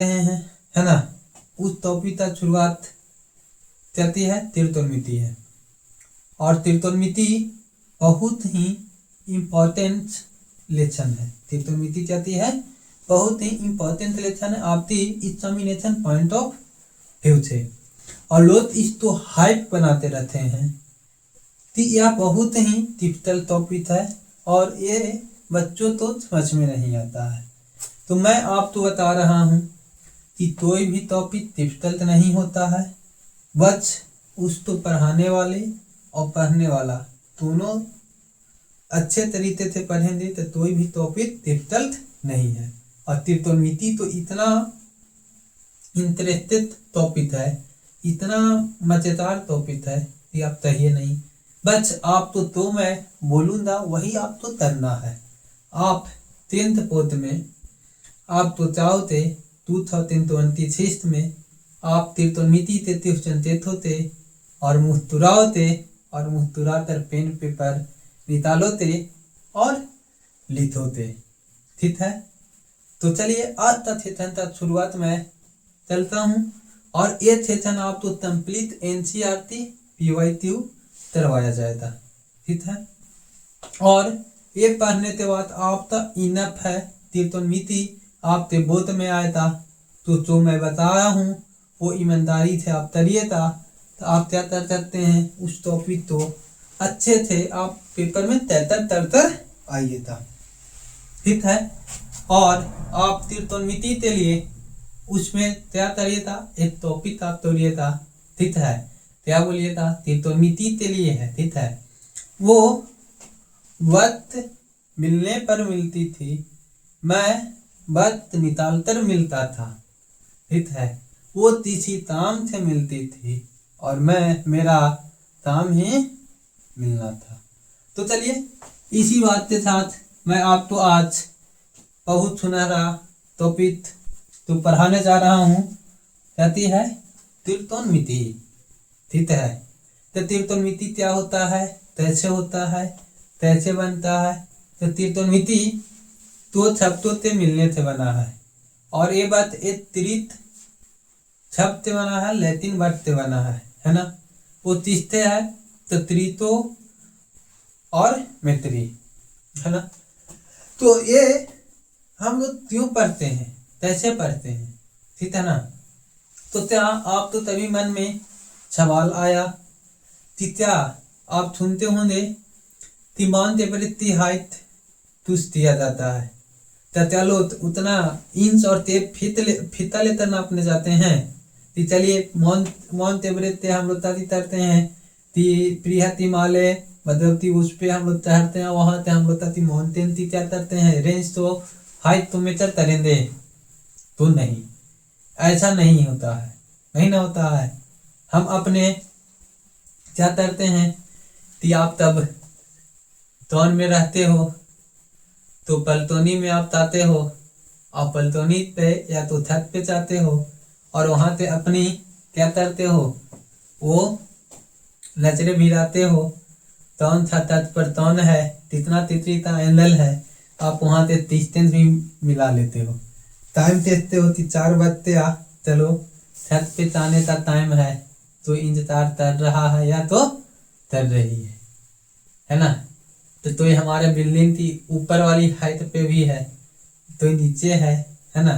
हैं, है ना। उस टॉपिक का शुरुआत करती है त्रिकोणमिति है। और त्रिकोणमिति बहुत ही इम्पोर्टेंट लेसन है। त्रिकोणमिति कहती है बहुत ही इम्पोर्टेंट लेसन है आपकी एग्जामिनेशन पॉइंट ऑफ व्यू से। और लोग इसको हाइप बनाते रहते हैं कि यह बहुत ही डिफिकल्ट टॉपिक है और ये बच्चों तो समझ में नहीं आता है। तो मैं आपको बता रहा हूँ कि कोई भी टॉपिक डिफिकल्ट नहीं होता है, बस उसको पढ़ाने वाले और पढ़ने वाला दोनों अच्छे तरीके से पढ़ेंगे तो कोई भी टॉपिक डिफिकल्ट नहीं है। और त्रिकोणमिति तो इतना इंटरेस्टेड टॉपिक है, इतना मजेदार टॉपिक है कि आप कहिए नहीं। बस आपको तो मैं बोलूँगा वही आपको करना है। आप 10th बोर्ड में आप तो चाहते 2026 में आप त्रिकोणमिति के क्वेश्चन देते और मुस्कुराते और मुस्कुराकर पेन पेपर निकालोते और लिखोते, ठीक है। तो चलिए आज का सेशन का शुरुआत में चलता हूँ और ये सेशन आपको कंप्लीट एनसीईआरटी पीवाईक्यू करवाया जाएगा, ठीक है। और ये पढ़ने के बाद आपका इनफ है त्रिकोणमिति आपके बोध में आएगा। तो जो मैं बताया हूँ वो ईमानदारी से आप करिएगा तो आप क्या कर सकते हैं उस टॉपिक को अच्छे से आप पेपर में तर आइएगा, ठीक है। और आप त्रिकोणमिति के लिए उसमें क्या करिएगा एक टॉपिक आप तोड़िएगा, ठीक है। क्या बोलिएगा त्रिकोणमिति के लिए है, ठीक है। वो वक्त मिलने पर मिलती थी, मैं वक्त निकालकर मिलता था, ठीक है। वो किसी काम से मिलती थी और मेरा काम ही मिलना था। तो चलिए इसी बात के साथ मैं आपको आज बहुत सुनहरा टॉपिक तो पढ़ाने जा रहा हूँ, कहती है त्रिकोणमिति, ठीक है। तो त्रिकोणमिति क्या होता है, कैसे होता है, कैसे बनता है। तो त्रिकोणमिति तो शब्दों से मिलने से बना है और ये बात एक त्रित शब्द से बना है, लैटिन वर्ड से बना है ना। वो तीसरे है तो त्रितो और मैत्री, है ना। तो ये हम लोग क्यों पढ़ते हैं, कैसे पढ़ते हैं, ठीक है ना। तो क्या आप तो तभी मन में सवाल आया कि क्या आप सुनते होंगे कि माउंट एवरेस्ट की हाइट पूछ दिया जाता है तो क्या लोग उतना इंच और टेप फीता लेकर नापने जाते हैं। तो चलिए माउंट एवरेस्ट हम लोग तभी करते हैं कि बृहत हिमालय मतलब उस पे हम लोग चढ़ते हैं, वहां से हम लोग माउंटेन की क्या करते हैं रेंज तो हाइट तो मेजर करेंगे। तो नहीं, ऐसा नहीं होता है, नहीं ना होता है। हम अपने क्या करते हैं कि आप तब टाउन में रहते हो तो पलटोनी में आप जाते हो और पलटोनी पे या तो छत पे जाते हो और वहां से अपनी क्या करते हो वो नजरें भिराते हो। कौन सा छत पर कौन है, कितना तितली का एंगल है, आप वहां से डिस्टेंस भी मिला लेते हो। टाइम देखते हो कि 4 बजते आ चलो छत पे जाने का टाइम है तो इंतजार कर रहा है या तो कर रही है ना। तो ये हमारे बिल्डिंग की ऊपर वाली हाइट पे भी है तो नीचे है ना।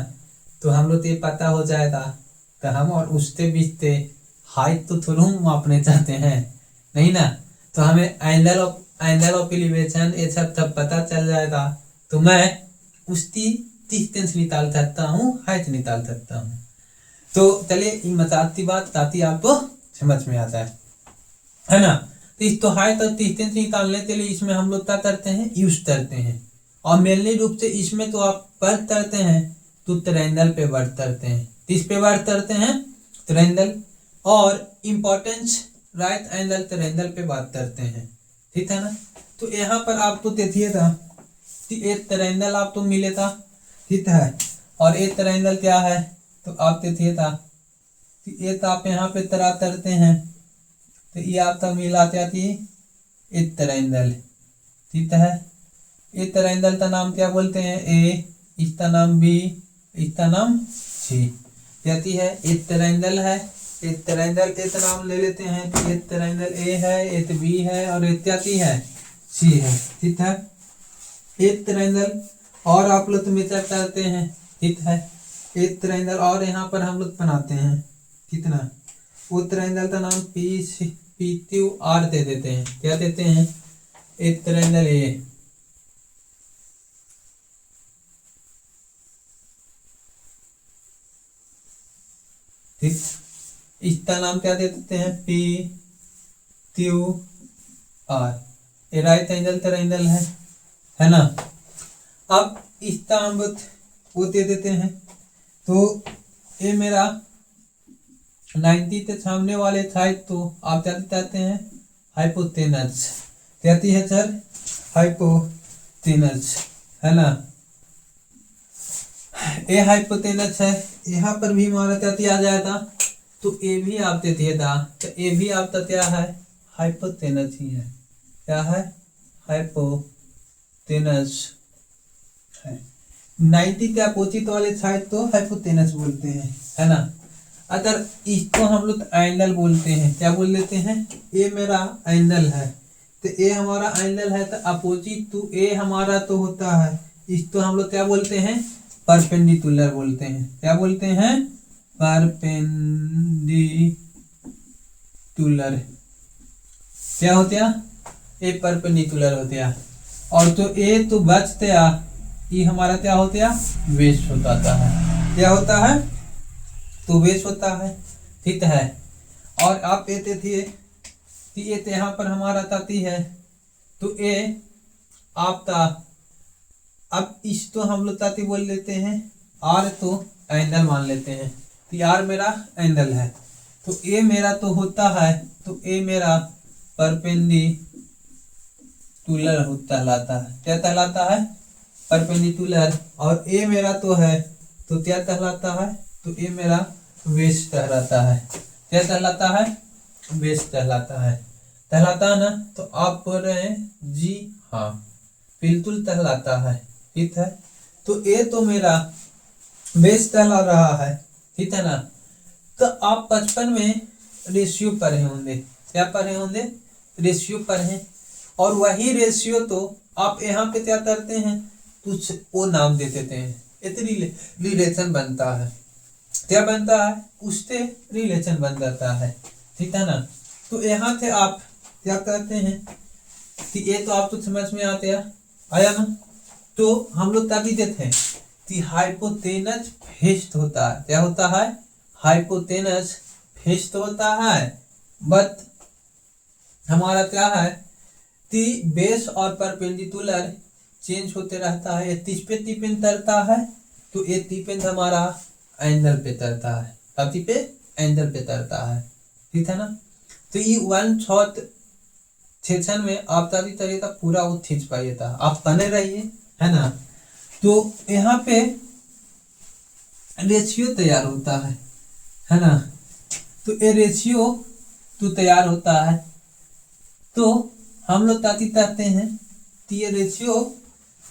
तो हम लोग ये पता हो जाएगा तो हम और उसके बीच से हाइट तो थोड़ा मापने चाहते हैं, नहीं ना। तो हमें एंगल ऑफ एलिवेशन ये सब पता चल जाएगा तो मैं उसकी डिस्टेंस निकाल सकता हूँ, हाइट निकाल सकता हूँ। तो चलिए मजाक की बात ताकि आपको समझ में आता है ना। तो इस तो हाइट और डिस्टेंस निकालने के लिए इसमें हम लोग क्या करते हैं यूज करते हैं। और मेनली रूप से इसमें तो आप वर्क करते हैं तो ट्रायंगल पे वर्क करते हैं, किस पे वर्क करते हैं ट्रायंगल। और इम्पोर्टेंस राइट एंगल ट्रायंगल पे बात करते हैं, ठीक है ना। तो यहाँ पर आपको देखिएगा कि एक ट्रायंगल आपको मिलेगा, ठीक है। और एक ट्रायंगल क्या है तो आप देखिएगा ये तो आप यहाँ पे तरा करते हैं तो ये आपका मिला जाती है एक ट्रायंगल, ठीक है। एक ट्रायंगल का नाम क्या बोलते हैं ए, इसका नाम बी, इसका नाम सी। कहती है एक ट्रायंगल है, एक ट्रायंगल एक नाम ले लेते हैं, तो एक ट्रायंगल ए है, एक बी है और एक त्याती है सी है। ठीक है, एक ट्रायंगल और आप लोग मेजर करते हैं। ठीक है, एक ट्रायंगल और यहाँ पर हम लोग बनाते हैं। कितना, वो ट्रायंगल का नाम पी क्यू आर दे देते हैं। क्या देते हैं, एक ट्रायंगल ए, ठीक, इसका नाम क्या दे देते हैं, पी क्यू आर। ये राइट एंगल ट्रायंगल है ना। अब इसका हम वो दे देते हैं, तो ये मेरा 90 के सामने वाले साइड, तो आप क्या कहते हैं, हाइपोटेनस। कहती है सर हाइपोटेनस, है ना। ए हाइपोटेनस है, यहाँ पर भी हमारा क्या आ जाएगा, तो ए भी आप देते था, तो ए भी आपका क्या है, हाइपोटेनस ही है। क्या है, हाइपोटेनस है। 90 के अपोजिट वाले साइड तो हाइपोटेनस बोलते हैं, है ना। अगर इसको हम लोग एंगल बोलते हैं, क्या बोल लेते हैं, ए मेरा एंगल है, तो ए हमारा एंगल है, तो अपोजिट टू ए हमारा तो होता है, इसको हम लोग क्या बोलते हैं, परपेंडिकुलर बोलते हैं। क्या बोलते हैं, परपेंडिकुलर। क्या होते हैं, ए परपेंडिकुलर होते हैं। और तो ए तो बचते ये हमारा क्या होते हैं, वेस्ट होता है। क्या होता है, तो वेस्ट होता है। ठीक है, और आप कहते थे कि ये तो यहाँ पर हमारा ताती है, तो ए आपका, अब इस तो हम लोग ताती बोल लेते हैं, आर तो एंगल मान लेते हैं, तो आर मेरा एंगल है, तो ए मेरा तो होता है, तो ए मेरा परपेंडिकुलर कहलाता है। क्या कहलाता है, परपेंडिकुलर। और ए मेरा तो है, तो क्या कहलाता है, तो ए मेरा वेस्ट कहलाता है। क्या कहलाता है, वेस्ट कहलाता है। कहलाता है ना, तो आप बोल रहे हैं जी हाँ, बिल्कुल कहलाता है। ठीक है, तो ए तो मेरा वेस्ट कहला रहा है। ठीक है ना। तो आप 55 में रेशियो पढ़े होंगे। क्या पढ़े होंगे, रेशियो पढ़े। और वही रेशियो तो आप यहाँ पे क्या करते हैं, कुछ वो नाम दे देते हैं, इतनी रिलेशन बनता है। क्या बनता है, उससे रिलेशन बन जाता है। ठीक है ना। तो यहाँ से आप क्या करते हैं कि ये तो आप तो समझ में आते हैं, आया ना। तो हम लोग तभी देते हैं कि हाइपोटेनस फिक्स्ड होता है। क्या होता है, हाइपोटेनस फिक्स्ड होता है। बट हमारा क्या है कि बेस और परपेंडिकुलर चेंज होते रहता है। ये 30 पे टिपेंड करता है, तो ये टिपेंड हमारा एंगल पे तरता है, ताकि पे एंगल पे तरता है। ठीक है ना। तो ये 1/4 सेक्शन में आप ताकि तरीका पूरा वो खींच पाइए था, आप बने रहिए, है ना। तो यहाँ पे रेशियो तैयार होता है ना। तो ये रेशियो तो तैयार होता है, तो हम लोग ताकि करते हैं कि ये रेशियो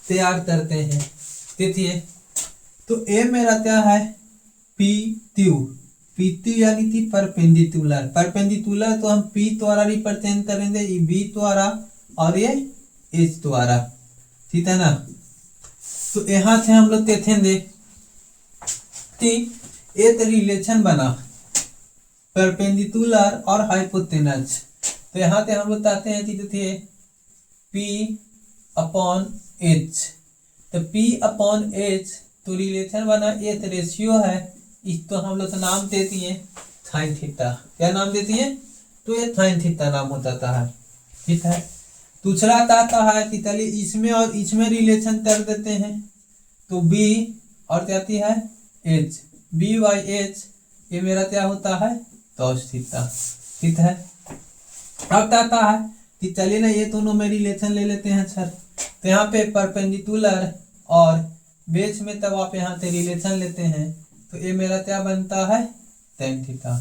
तैयार करते हैं। देखिए, तो ए मेरा क्या है, पी क्यू यानी कि परपेंडिकुलर। परपेंडिकुलर तो हम पी द्वारा रिप्रेजेंट करेंगे, ये बी द्वारा और ये एच द्वारा। ठीक है ना। तो यहाँ से हम लोग देखेंगे कि एक रिलेशन बना परपेंडिकुलर और हाइपोटेनस। तो यहाँ से हम लोग चाहते हैं कि देखिए पी अपॉन एच, तो पी अपॉन एच तो रिलेशन बना, एक रेशियो है, इसको हम लोग नाम दे दिए साइन थीटा। क्या नाम दे दिए, तो ये साइन थीटा नाम हो जाता है। ठीक है। दूसरा आता है कि चलिए इसमें और इसमें रिलेशन कर देते हैं, तो बी और क्या आती है एच, बी बाई एच, ये मेरा क्या होता है cos थीटा। ठीक है। अब आता है कि चलिए ना ये दोनों में रिलेशन ले लेते हैं सर। तो यहाँ पे परपेंडिकुलर और बेस में तब आप यहाँ से रिलेशन लेते हैं, तो ये मेरा क्या बनता है tan थीटा।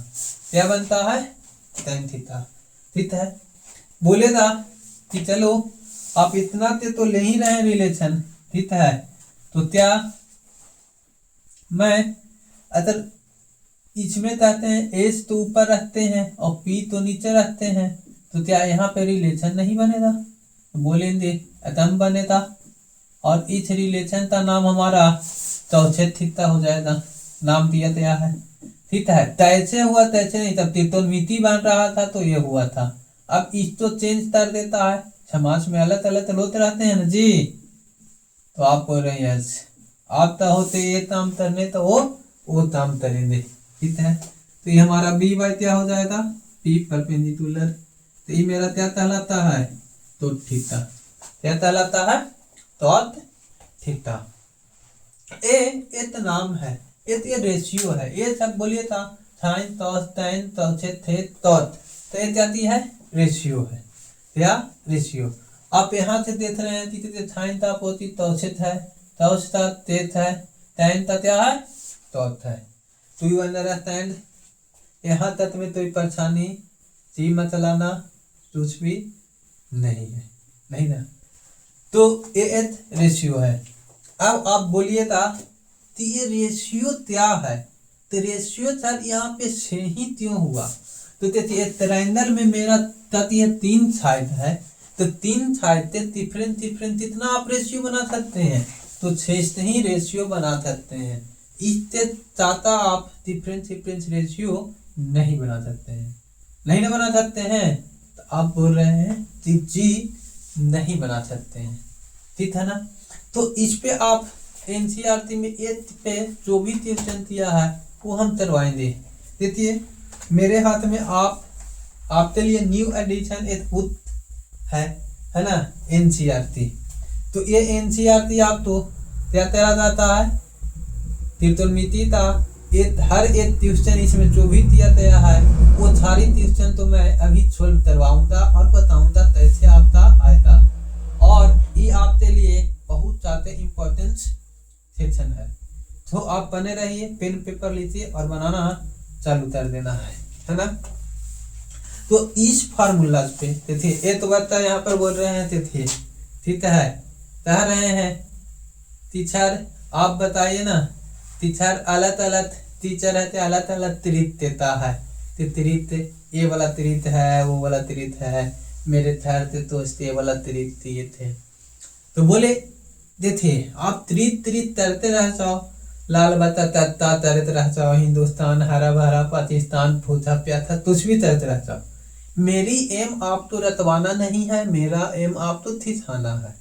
क्या बनता है tan थीटा। ठीक है। बोलेगा कि चलो आप इतना तो ले ही रहे हैं रिलेशन, ठीक है, तो क्या मैं अगर इसमें कहते हैं एच तो ऊपर रखते हैं और पी तो नीचे रखते हैं, तो क्या यहाँ पे रिलेशन नहीं बनेगा? तो बोलेंगे एटम बनेगा, और इस रिलेशन का नाम हमारा चौथे थीटा हो जाएगा। नाम दिया गया है, ठीक है। तैसे हुआ तैसे नहीं, तब त्रिकोणमिति बन रहा था तो ये हुआ था। अब इस तो चेंज कर देता है, समास में अलग अलग होते रहते हैं ना जी। तो आप बोल रहे हैं यस, आप तो होते ये काम करने तो वो काम करेंगे, ठीक है। तो ये हमारा बी बाई क्या हो जाएगा? P perpendicular. तो ये मेरा क्या कहलाता है? तो थीटा। क्या कहलाता है? तो थीटा। ए तो नाम है, ये रेशियो है। ये सब बोलिए था साइन तौस तैन तौसे थे तौत, तो ये जाती है रेशियो है, या रेशियो। आप यहाँ से देख रहे हैं कि साइन ता पोती तौसित है, तौस ता तेत है, तैन ता क्या है? तौत है। तो यू अंडरस्टैंड? यहाँ तक में कोई परेशानी जी मत लाना, कुछ भी नहीं है, नहीं ना। तो ये रेशियो है। अब आप बोलिएगा कि ये रेशियो क्या है? तो रेशियो सर यहाँ पे से ही क्यों हुआ? तो देखिए ट्रायंगल में मेरा तक ये 3 साइड है, तो 3 साइड से डिफरेंट डिफरेंट कितना आप रेशियो बना सकते हैं? तो 6 से ही रेशियो बना सकते हैं। इससे चाहता आप डिफरेंट डिफरेंट रेशियो नहीं बना सकते हैं, नहीं ना बना सकते हैं। तो आप बोल रहे हैं कि जी नहीं बना सकते हैं, ठीक है ना। तो इस पे आप एनसीईआरटी में एक पे जो भी क्वेश्चन दिया है वो हम करवाएंगे। देखिए मेरे हाथ में आपके लिए न्यू एडिशन एक बुक है ना, एनसीईआरटी। तो ये एनसीईआरटी आप तो क्या करा जाता है? त्रिकोणमिति का हर एक ट्यूशन इसमें जो भी दिया गया है वो सारी ट्यूशन तो मैं अभी सोल्व करवाऊंगा और बताऊंगा कैसे आपका आएगा। और ये आपके लिए बहुत ज्यादा इम्पोर्टेंट सेक्शन है, तो आप बने रहिए, पेन पेपर लीजिए और बनाना चालू कर देना है ना। तो इस फार्मूला पे देखिए, ये तो बच्चा यहाँ पर बोल रहे हैं देखिए, ठीक है, कह रहे हैं टीचर आप बताइए ना, टीचर अलग अलग टीचर है, अलग अलग त्रित देता है। तो त्रित ये वाला त्रित है, वो वाला त्रित है, मेरे थे तो ये वाला त्रित दिए थे। तो बोले देखिए आप त्रित त्रित तरते रह जाओ, लाल बता तत्ता तरते रह जाओ, हिंदुस्तान हरा भरा, पाकिस्तान भूसा प्यासा, कुछ भी तरते रह जाओ। मेरी एम आप तो रतवाना नहीं है, मेरा एम आप तो थिथाना है।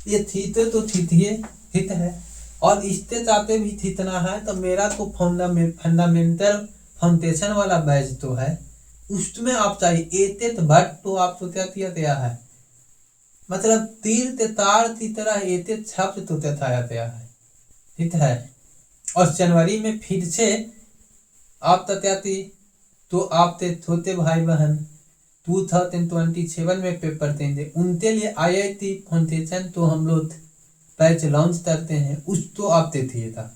ये थीते तो थीतिए थित है, और इससे चाहते भी थीतना है। तो मेरा तो फंडामेंटल फाउंडेशन वाला बैच तो है, उसमें आप चाहिए एतेत बट तो आप तो क्या दिया गया है, मतलब तीर ते तार की तरह एतेत शब्द तो तथाया गया है, ठीक है। और जनवरी में फिर से आप तथ्याती तो आप ते छोटे भाई बहन 2027 में पेपर देंगे, उनके लिए IIT फाउंडेशन तो हम लोग बैच लॉन्च करते हैं, उस तो आप देखिएगा,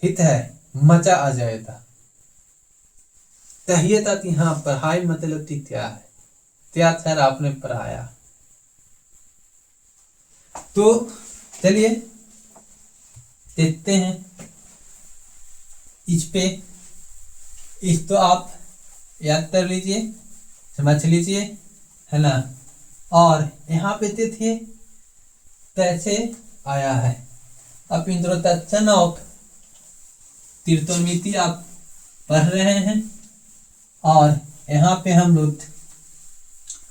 ठीक है, मजा आ जाएगा। कहिए था कि हाँ पढ़ाई मतलब कि क्या है, क्या सर आपने पढ़ाया। तो चलिए देखते हैं इस पे, इस तो आप याद कर लीजिए, समझ लीजिए, है ना। और यहाँ पे देखिए कैसे आया है। अब इंट्रोडक्शन ऑफ त्रिकोणमिति आप पढ़ रहे हैं, और यहाँ पे हम लोग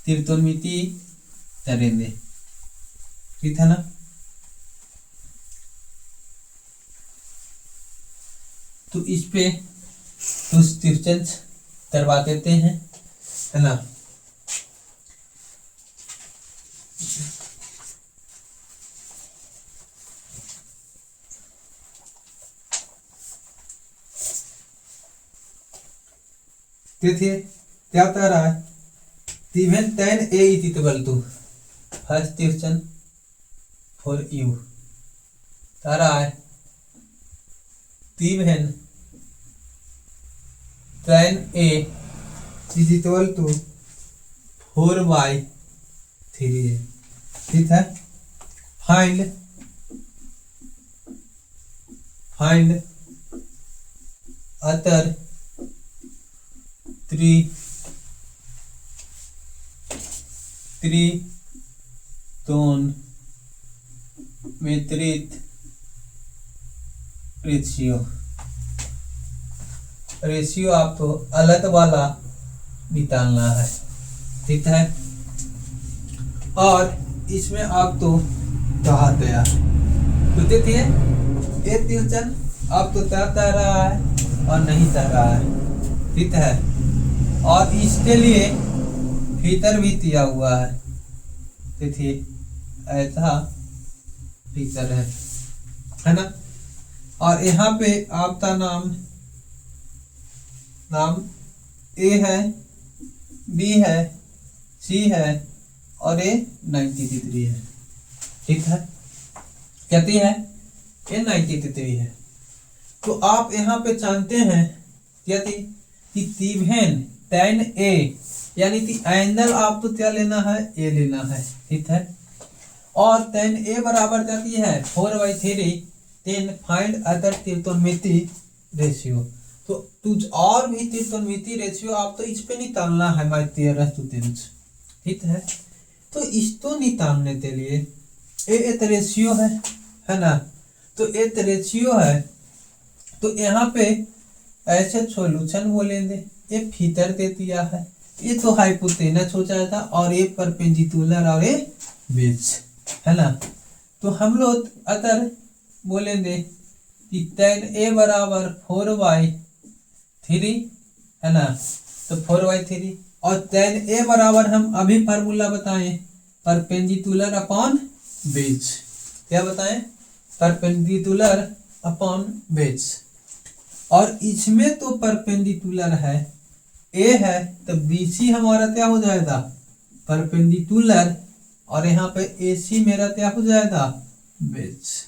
त्रिकोणमिति करेंगे, ठीक है ना। तो इस पे कुछ क्वेश्चन करवा देते हैं, है ना। देखिए क्या कह रहा है, given tan A is equal to, first question for you कह रहा है given tan A is equal to 4/3, ठीक है। फाइंड अतर त्रितोन वितरित रेशियो आपको अलग वाला निकालना है, ठीक है। और इसमें आपको कहा गया तो देखिए ये क्वेश्चन आपको तैर रहा है और नहीं तैर रहा है, ठीक है। और इसके लिए फिगर भी दिया हुआ है, देखिए ऐसा फिगर है ना। और यहाँ पे आपका नाम ए है, बी है, सी है और ये 90 डिग्री है, ठीक है। कहती है ये 90 डिग्री है। तो आप यहाँ पे जानते हैं कि त्रिभुज tan A यानी कि एंगल आपको क्या लेना है, ए लेना है, ठीक है। और tan A बराबर जाती है 4/3 then find अदर त्रिकोणमिति रेशियो। तो कुछ और भी त्रिकोणमिति रेशियो आप तो इस पे निकालना है माय डियर स्टूडेंट्स, ठीक है। तो इसको निकालने के लिए एक रेशियो है ना। तो एक रेशियो है तो यहाँ पे ऐसे सॉल्यूशन बोलेंगे, ये फिगर दे दिया है, ये तो हाइपोटेनस हो जाएगा और ये परपेंडिकुलर और ये बेस है ना। तो हम लोग अगर बोलेंगे कि tan A बराबर 4/3 है ना, तो 4/3 और tan A बराबर हम अभी फार्मूला बताएं परपेंडिकुलर अपॉन बेस। क्या बताएं? Perpendicular upon base. और इसमें तो परपेंडिकुलर है ए है तो BC हमारा क्या हो जाएगा, परपेंडिकुलर, और यहाँ पे AC मेरा क्या हो जाएगा, बेस।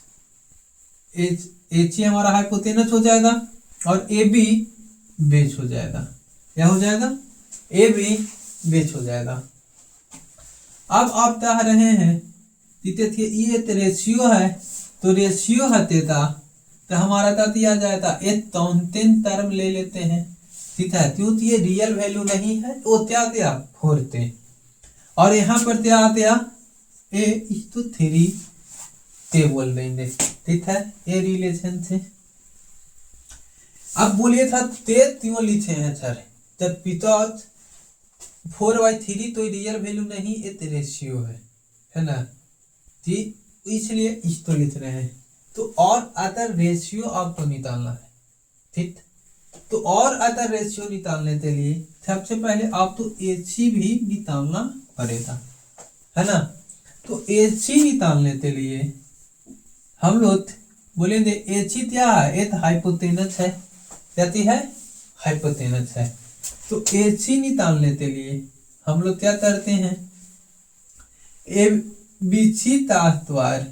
AC हमारा हाइपोटेनस हो जाएगा और AB बेस हो जाएगा। क्या हो जाएगा, AB बेस हो जाएगा। अब आप कह रहे हैं कि ये रेशियो है, तो रेशियो हटेगा तो हमारा क्या दिया जाएगा, एक कांस्टेंट टर्म ले लेते हैं, ठीक है। क्योंकि ये रियल वैल्यू नहीं है तो क्या दिया 4 और यहाँ पर क्या दिया A/3 ते बोल देंगे, ठीक है। ये रिलेशन से अब बोलिए था ते क्यों लिखे हैं सर, जब बिकॉज 4/3 तो रियल वैल्यू नहीं, ये रेशियो है ना, ठीक, इसलिए इसको लिख रहे हैं। तो और अदर रेशियो आपको निकालना है, ठीक। तो और अदर रेशियो निकालने के लिए सबसे पहले आपको AC भी निकालना पड़ेगा, है ना। तो AC निकालने के लिए हम लोग बोलेंगे AC क्या है, एक हाइपोटेनस है, कहती है हाइपोटेनस है। तो AC निकालने के लिए हम लोग क्या करते हैं, ABC का स्क्वायर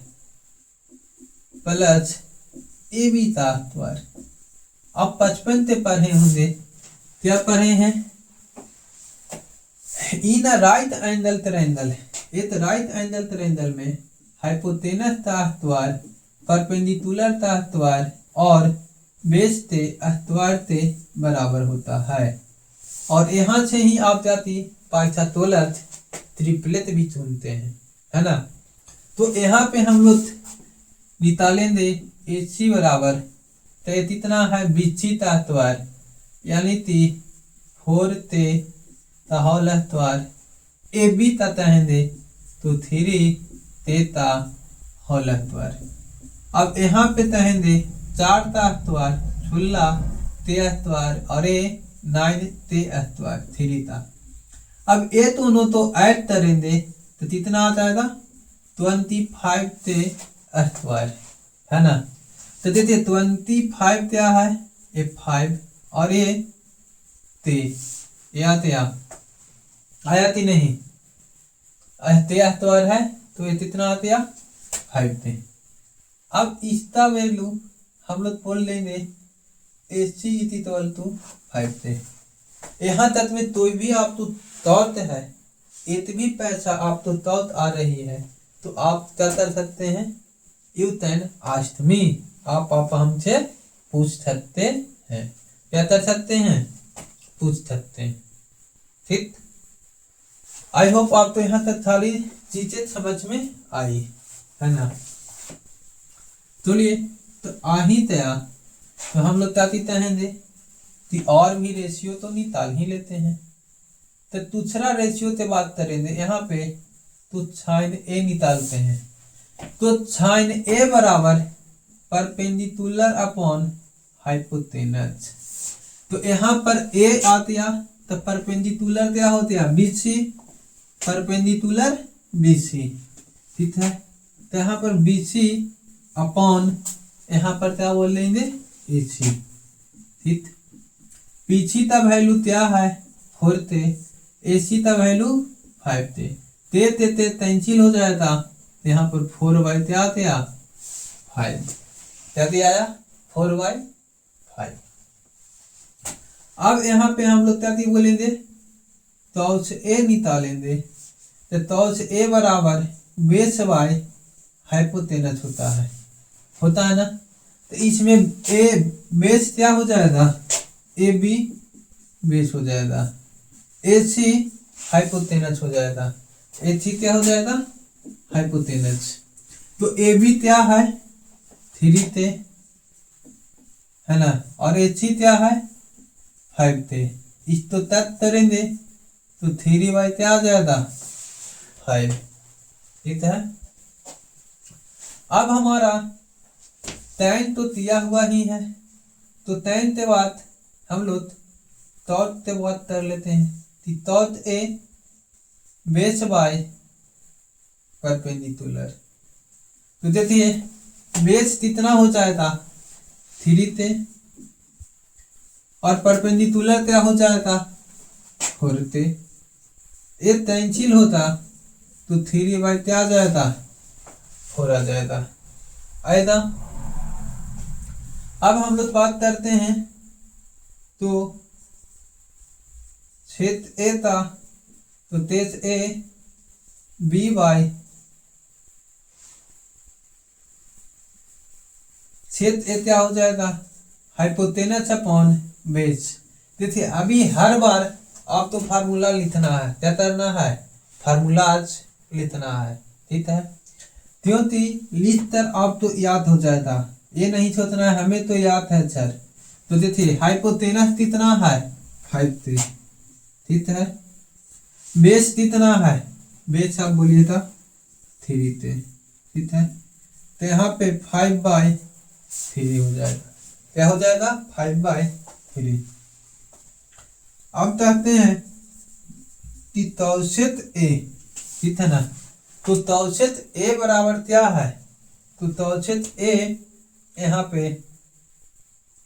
प्लस AB का स्क्वायर। आप 55 से पढ़े होंगे, क्या पढ़े हैं, इन राइट एंगल ट्रायंगल, एक राइट एंगल ट्रायंगल में हाइपोटेनस का स्क्वायर, परपेंडिकुलर का स्क्वायर और बेस के स्क्वायर के बराबर होता है। और यहाँ से ही आप जाती पाइथागोरस ट्रिपलेट भी चुनते हैं, है ना। तो यहाँ पे हम लोग निकालेंगे AC बराबर, तो कितना है BC का स्क्वायर यानी कि 4 ते का होल स्क्वायर, AB का कहेंगे तो 3 ते का होल स्क्वायर। अब यहाँ पे कहेंगे 4 का स्क्वायर 16 ते स्क्वायर और ये 9 ते स्क्वायर 3 का। अब ये दोनों तो ऐड करेंगे तो कितना आ जाएगा 25 ते स्क्वायर, है ना। तो देखिए 25 क्या है, ये 5 और ये ते आया कि नहीं, स्क्वायर है तो ये कितना आते 5 ते। अब इसका वैल्यू हम लोग बोल लेंगे AC इक्वल टू 5 ते। यहाँ तक में कोई भी आप तो तौत है, इतनी पैसा आप तो तौत आ रही है तो आप क्या कर सकते हैं, यू कैन आस्क मी, आप हमसे पूछ सकते हैं, क्या कर सकते हैं, पूछ सकते हैं। ठीक, आई होप आपको यहाँ तक सारी चीजें समझ में आई है ना। चलिए, तो आ ही तया तो हम लोग ताती तहेंगे कि और भी रेशियो तो निकाल ही लेते हैं। तो दूसरा रेशियो से बात करेंगे यहाँ पे, तो साइन ए निकालते हैं। तो साइन ए बराबर परपेंडिकुलर अपॉन हाइपोटेनस। तो यहाँ पर ए आ गया तो परपेंडिकुलर क्या होता है, बीसी, परपेंडिकुलर बीसी। ठीक है, तो यहाँ पर बीसी अपॉन यहाँ पर क्या बोल लेंगे, एसी। ठीक, पीछी का वैल्यू क्या है, 4 थे, एसी का वैल्यू 5 थे। ते कैंसिल हो जाएगा, यहाँ पर 4/5 क्या आया, 5 क्या दिया आया, 4/5। अब यहाँ पे हम लोग क्या बोलेंगे, तो से ए निकालेंगे। तो से ए बराबर बेस बाय हाइपोटेनस होता है ना। तो इसमें ए बेस क्या हो जाएगा, ए बी बेस हो जाएगा, ए सी हाइपोटेनस हो जाएगा, ए सी क्या हो जाएगा, हाइपोटेनस। तो ए बी क्या है, 3 थे है ना, और ए सी क्या है, 5 थे। इस तो तक करेंगे तो 3/, क्या आ जाएगा, 5। ठीक है, अब हमारा tan तो दिया हुआ ही है, तो tan के बाद हम लोग तौत से बात कर लेते हैं कि तौत ए बेस बाय परपेंडिकुलर। तो देखिए बेस कितना हो जाएगा, 3 थे, और परपेंडिकुलर क्या हो जाएगा, 4 थे। एक कैंसिल होता तो 3/, क्या आ जाएगा, 4 आ जाएगा, आएगा। अब हम लोग बात करते हैं, तो क्षेत्र ए था, तो तेज ए बी बाय क्षेत्र ए क्या हो जाएगा, हाइपोटेनस अपॉन बेस। देखिए अभी हर बार आपको फार्मूला लिखना है, क्या करना है, फार्मूला आज लिखना है। ठीक है, क्योंकि लिख कर आप तो याद हो जाएगा, ये नहीं सोचना है हमें तो याद है सर। तो देखिए हाइपोटेनस कितना है, 5 थे। ठीक है, बेस कितना है, बेस आप बोलिए था 3 थे। ठीक है, तो यहाँ पे 5/3 हो जाएगा, क्या हो जाएगा, 5/3। अब कहते हैं कि तौसित ए, ठीक है ना, तो तौसित ए बराबर क्या है, तो तौसित ए यहाँ पे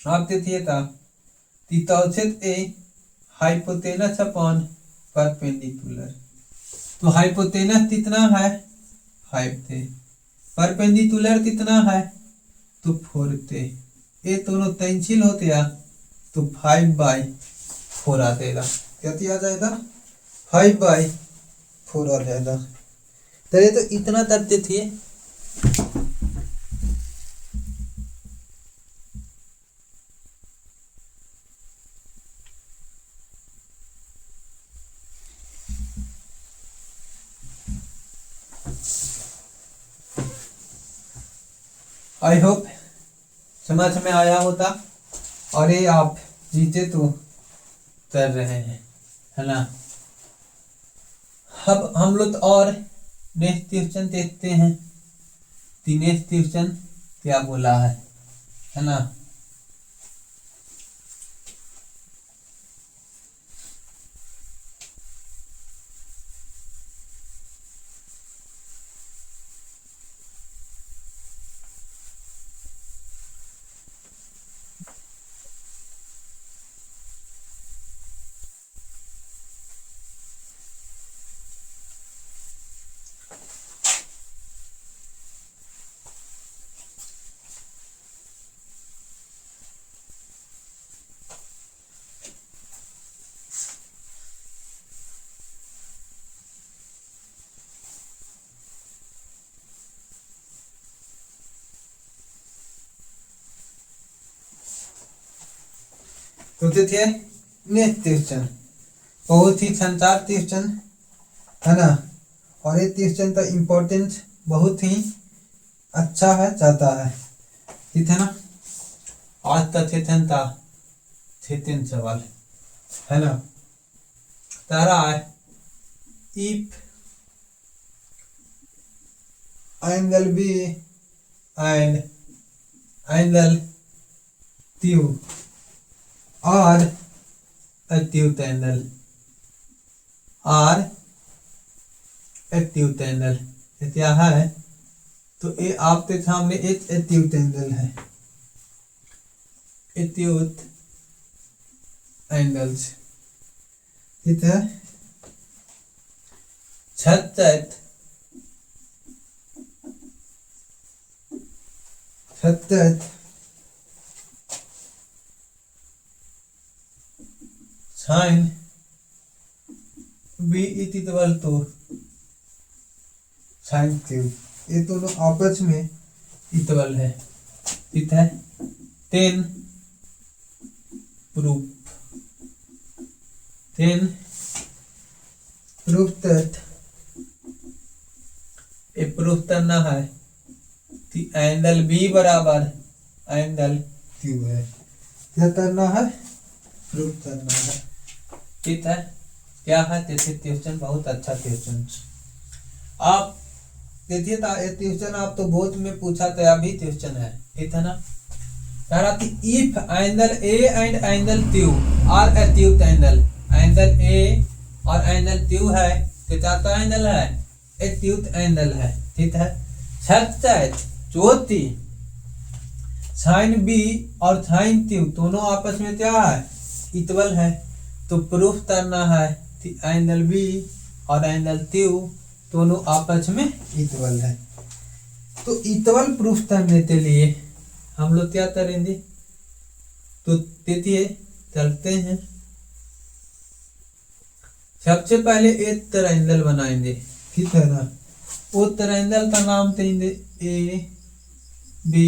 आप देखिए था कि तौसित ए हाइपोटेनस अपॉन परपेंडिकुलर। तो हाइपोटेनस कितना है, 5 थे, परपेंडिकुलर कितना है, तो 4 थे। ये दोनों कैंसिल होते हैं तो 5/4 आ जाएगा, क्या आ जाएगा, 5/4 आ जाएगा। तो ये तो इतना करते थे। आई होप समझ में आया होता, और ये आप जीते तो कर रहे हैं, है ना। अब हम लोग और नेक्स्ट क्वेश्चन देखते हैं, नेक्स्ट क्वेश्चन क्या बोला है ना। तो देखिए नेक्स्ट क्वेश्चन बहुत ही संचार क्वेश्चन है ना, और ये क्वेश्चन का इम्पोर्टेंस बहुत ही अच्छा है, जाता है, ठीक है ना। आज का क्वेश्चन था 3 सवाल है ना। तारा है if angle B and angle Q और एक्यूट एंगल ये क्या है, तो ये आपके सामने एक एक्यूट एंगल है, एक्यूट एंगल्स, ठीक है। सतत sine B equal to sine Q, ये दोनों आपस में इक्वल है, ठीक है। 10 प्रूफ दैट ये प्रूफ करना है कि एंगल बी बराबर एंगल क्यू है, क्या करना है, प्रूफ करना है, ठीक है। क्या है जैसे क्वेश्चन बहुत अच्छा क्वेश्चन, आप देखिए क्वेश्चन आप तो बोर्ड में पूछा था, अभी क्वेश्चन है, ठीक है ना। कह रहा थी if angle A and angle Q R acute angle, angle A और एंगल क्यू है, कितना एंगल है, एक्यूट एंगल है, ठीक है। सच चौथी साइन बी और साइन क्यू दोनों आपस में क्या है, इक्वल है, तो प्रूफ करना है कि एंगल बी और एंगल क्यू दोनों आपस में इक्वल है। तो इक्वल प्रूफ करने के लिए हम लोग क्या करेंगे, तो देखिए चलते हैं। सबसे पहले एक ट्रायंगल बनाएंगे, ठीक है ना। वो ट्रायंगल का नाम देंगे ए बी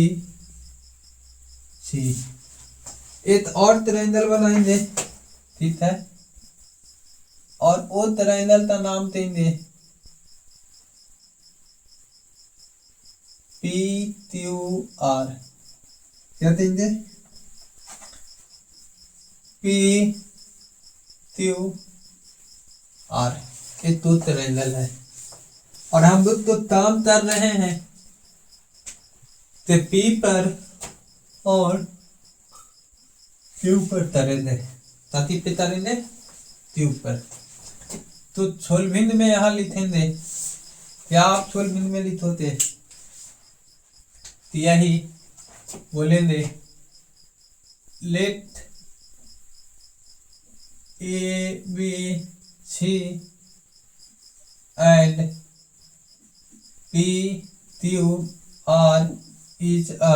सी। एक और ट्रायंगल बनाएंगे, ठीक है, और वो ट्रायंगल का नाम देंगे पी क्यू आर, क्या देंगे, पी क्यू आर, ये दो ट्रायंगल है। और हम लोग तो काम कर रहे हैं तो पी पर और क्यू पर तरेंगे, ताकि पे तरेंगे क्यू पर। तो सोलभिंद में यहाँ लिखेंगे, क्या आप सोलभिंद में लिखोते, तो यही बोलेंगे let A B C and P Q R is a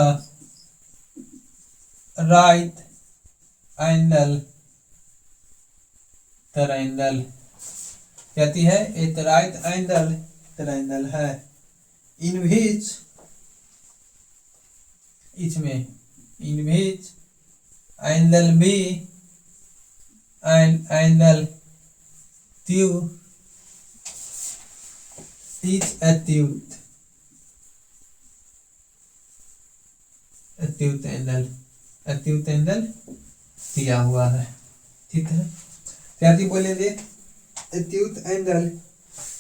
right angle triangle, कहती है एक राइट एंगल ट्रायंगल है, इन विच इसमें in which angle B and angle Q is acute angle दिया हुआ है, ठीक है। क्या थी बोले दे, एक्यूट एंगल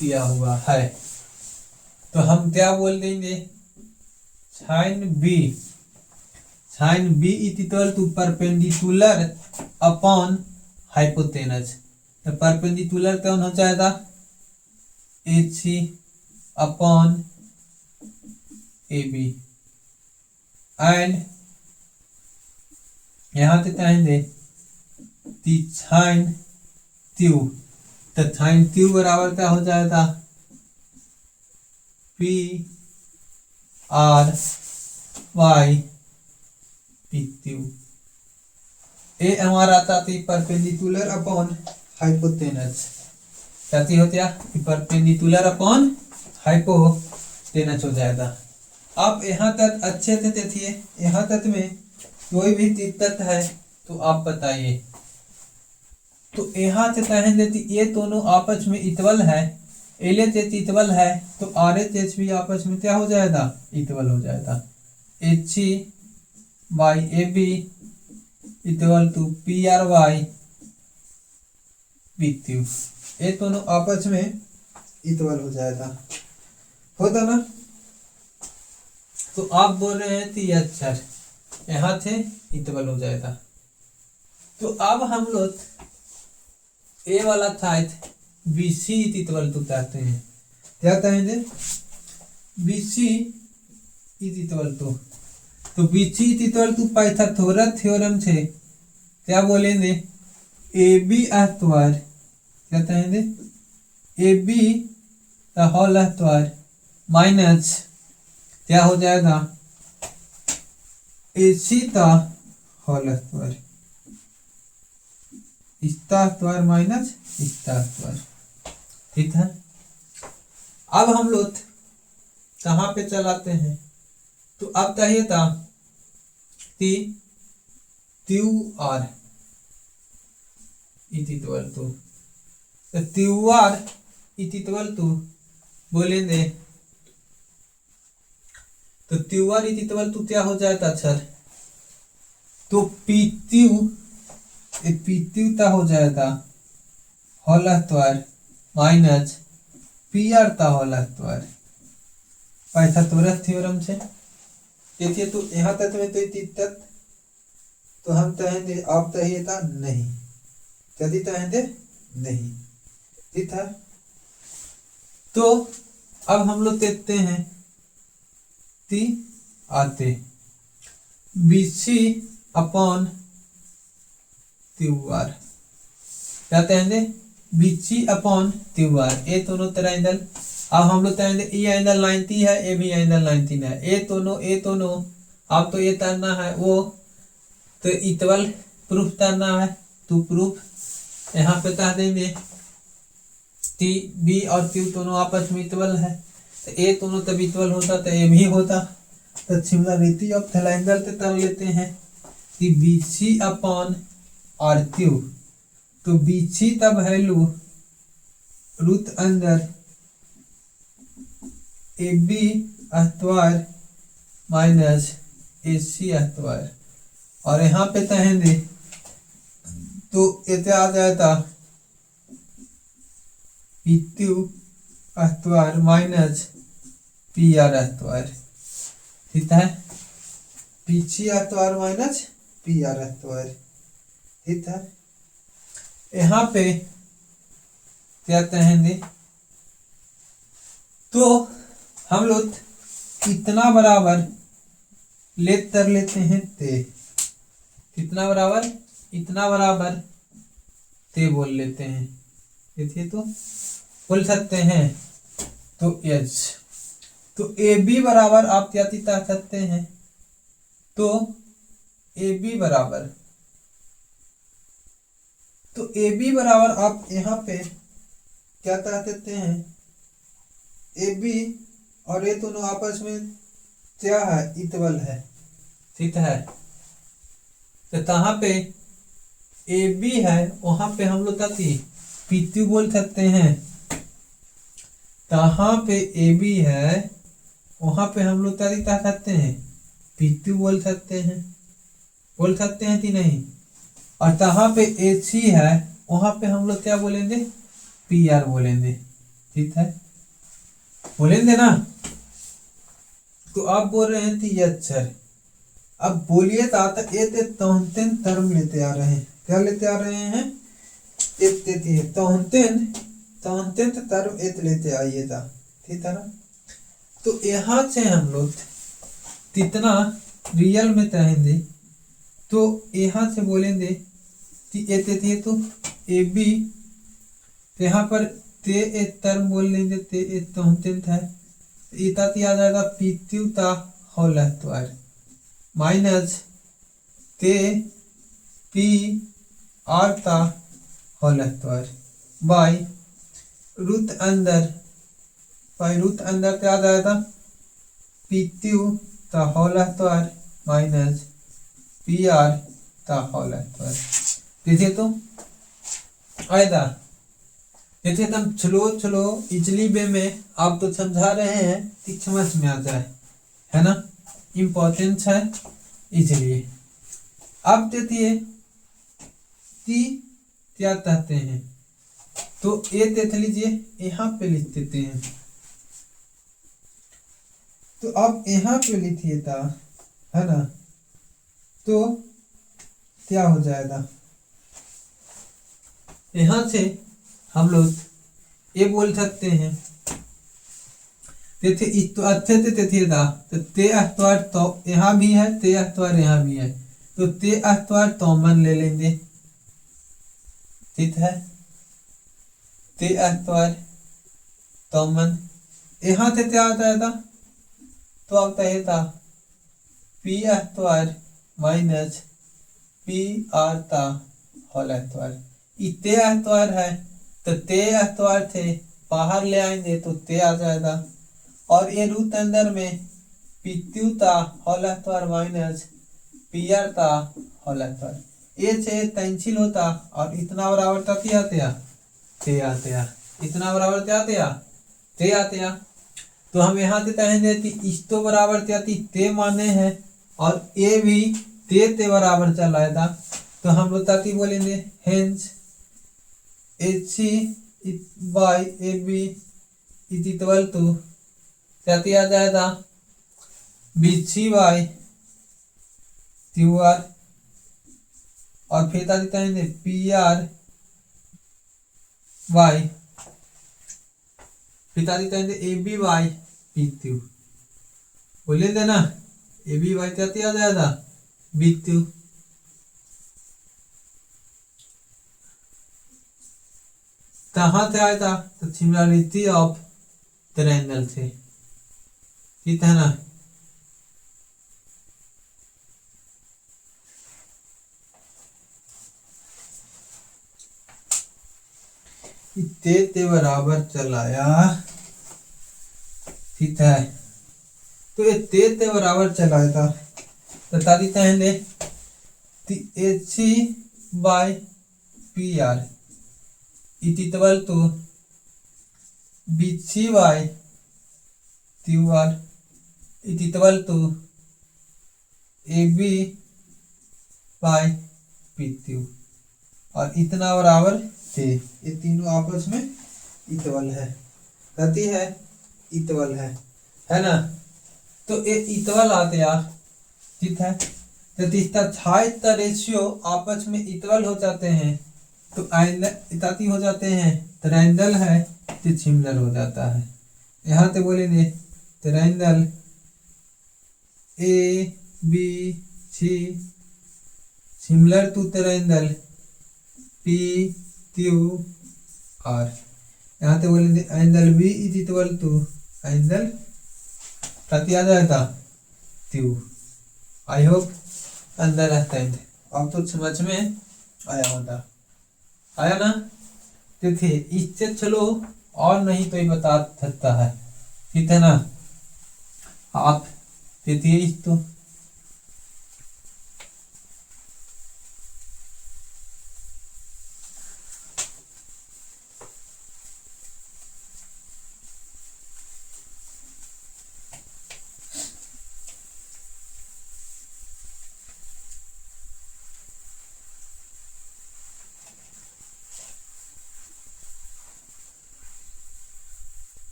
दिया हुआ है, तो हम क्या बोल देंगे, sine B equal to perpendicular upon hypotenuse. तो परपेंडिकुलर कौन हो जाएगा, H C upon A B, and यहाँ से कहेंगे साइन क्यू, तो साइन क्यू बराबर क्या हो जाएगा, P R by P Q. ए हमारा आता थी परपेंडिकुलर अपॉन हाइपोटेनस, क्या होता है, परपेंडिकुलर अपॉन हाइपोटेनस हो जाएगा। आप यहाँ तक अच्छे से देखिए, यहाँ तक में कोई भी दिक्कत है तो आप बताइए। तो यहाँ से तहन देती ये दोनों आपस में इक्वल है, LHH इक्वल है तो RHH भी आपस में क्या हो जाएगा, इक्वल हो जाएगा। HE by AB equal to PRY PQ, ये दोनों आपस में इक्वल हो जाएगा, होता ना। तो आप बोल रहे हैं कि अक्षर यहाँ से इक्वल हो जाएगा। तो अब हम लोग ए वाला साइड BC इक्वल टू कहते हैं, क्या कहेंगे, BC इक्वल टू, तो BC equal to Pythagoras theorem से क्या बोलेंगे, AB स्क्वायर, क्या कहेंगे, AB का होल स्क्वायर माइनस क्या हो जाएगा, AC का होल स्क्वायर, इसका स्क्वायर माइनस इसका स्क्वायर, ठीक है। अब हम लोग कहाँ पे चलाते हैं, तो अब चाहिए था कि QR equal to, QR equal to बोलेंगे, तो QR इक्वल टू क्या हो जाएगा सर, तो PQ का हो जाएगा होल स्क्वायर माइनस PR का होल स्क्वायर पाइथागोरस थ्योरम से। देखिए तो यहाँ तक में तो दिक्कत, तो हम कहेंगे आप चाहिए था नहीं, यदि कहेंगे नहीं, ठीक है। तो अब हम लोग देखते हैं ती आते BC अपॉन QR, क्या कहेंगे, BC अपॉन QR, ये दोनों तरह एंगल। अब हम लोग कहेंगे ये एंगल 90 है, ये भी एंगल 90 है, ये दोनों अब तो ये करना है वो, तो इक्वल प्रूफ करना है, तो प्रूफ यहाँ पे कह देंगे कि B और Q दोनों आपस में इक्वल है, तो ये दोनों तब इक्वल होता तो ये भी होता। तो सिमिलरिटी ऑफ ट्रायंगल से तब लेते हैं कि BC अपॉन RQ, तो BC का वैल्यू रूट अंदर AB square minus AC square, और यहाँ पे कहेंगे तो ये आ जाएगा PQ square minus PR square, ठीक है, PC square minus PR square, ठीक है। यहाँ पे क्या कहेंगे, तो हम लोग कितना बराबर लेट कर लेते हैं ते, कितना बराबर, इतना बराबर ते बोल लेते हैं, देखिए तो बोल सकते हैं। तो H, तो AB बराबर आप क्या कह सकते हैं, तो AB बराबर, तो AB बराबर आप यहाँ पे क्या कह सकते हैं, AB और ये दोनों आपस में क्या है, इक्वल है, ठीक है। तो कहाँ पे AB है वहां पे हम लोग PQ बोल सकते हैं, कहाँ पे AB है वहां पे हम लोग क्या कह सकते हैं, PQ बोल सकते हैं, बोल सकते हैं कि नहीं। और कहाँ पे AC है वहां पे हम लोग क्या बोलेंगे, PR बोलेंगे, ठीक है, बोलेंगे ना। तो आप बोल रहे हैं कि ये अक्षर, अब बोलिए तोहनतेन टर्म लेते आ रहे हैं, क्या लेते आ रहे हैं, तोहनतेन टर्म लेते आइएगा, ठीक है ना। तो यहाँ से हम लोग कितना रियल में कहेंगे, तो यहाँ से बोलेंगे कि तो AB, यहाँ पर ते एक टर्म बोल लेंगे, ते एक तोहनतेन है, इतना आ जाएगा PQ का होल स्क्वायर माइनस ते PR का होल स्क्वायर बाई रूट अंदर क्या आ जाएगा, PQ का होल स्क्वायर माइनस PR ता हॉल एतवार तिथे तो आयदा तिथे तुम चलो इजली वे में आप तो समझा रहे हैं कि समझ में आ जाए, है ना, इम्पोर्टेंस है इसलिए। अब देखिए ती क्या कहते हैं, तो ये देख लीजिए यहाँ पे लिख देते हैं। तो अब यहाँ पे लिखिए था, है ना, तो क्या हो जाएगा, यहाँ से हम लोग ये बोल सकते हैं तेथे तो अच्छे से तेथे था, तो ते अस्तवार तो यहाँ भी है, ते अस्तवार यहाँ भी है, तो ते अस्तवार तोमन ले लेंगे, ठीक है। ते अस्तवार तोमन यहाँ से क्या आ जाएगा, तो आता है था पी अस्तवार माइनस पी आर ता होल एतवार। ते एतवार है तो ते एतवार थे बाहर ले आएंगे तो ते आ जाएगा, और ये रूट अंदर में पीत्यू ता होल एतवार माइनस पी आर ता होल एतवार, ये से कैंसिल होता और इतना बराबर था ते आते इतना बराबर ते आते। तो हम यहाँ से कहेंगे कि इस तो बराबर ते माने हैं और ये भी ते बराबर चलाया था, तो हम लोग ताती बोलेंगे hence AC by AB is equal to ताती आ जाएगा BC by QR और फिर ताती कहेंगे PR by फिर ताती कहेंगे AB by BQ, बोले थे ना AB by ताती आ जाएगा BQ। कहाँ से आया था, तो सिमिलरिटी ऑफ ट्रायंगल से, ठीक है ना। ते बराबर चलाया, ठीक है, तो ये ते बराबर चलाया था, तो तारी कहने AC by PR it equal to BC by QR it equal to AB by PQ, और इतना बराबर थे, ये तीनों आपस में इक्वल है, गति है इक्वल है ना। तो ये इक्वल आते यार, ठीक है, तो इसका साइड का रेशियो आपस में इक्वल हो जाते हैं, तो इताती हो जाते हैं, ट्रायंगल है तो सिमिलर हो जाता है। यहाँ पे बोलेंगे triangle ABC similar to triangle PQR, यहाँ पे बोलेंगे angle B is equal to angle ताती आ जाएगा Q। आई होप अंडरस्टैंड, अब तो समझ में आया होगा, आया ना। देखिए इससे चलो और नहीं तो ये बता सकता है, ठीक है ना। आप देखिए इस तो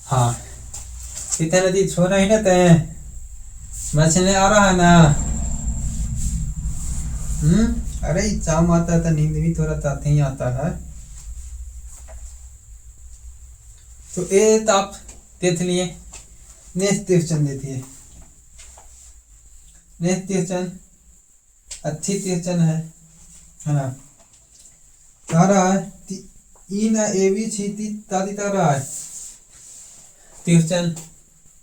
हाँ इतना नदी छोड़ा ही ना तय मचने आ रहा है ना। अरे चाम आता है तो नींद भी थोड़ा साथ ही आता है। तो ये तो आप देख लिए, नेक्स्ट क्वेश्चन देखिए। नेक्स्ट क्वेश्चन अच्छी तिरछन है ना। तारा इन ए बी सी तादी तारा है तिरछन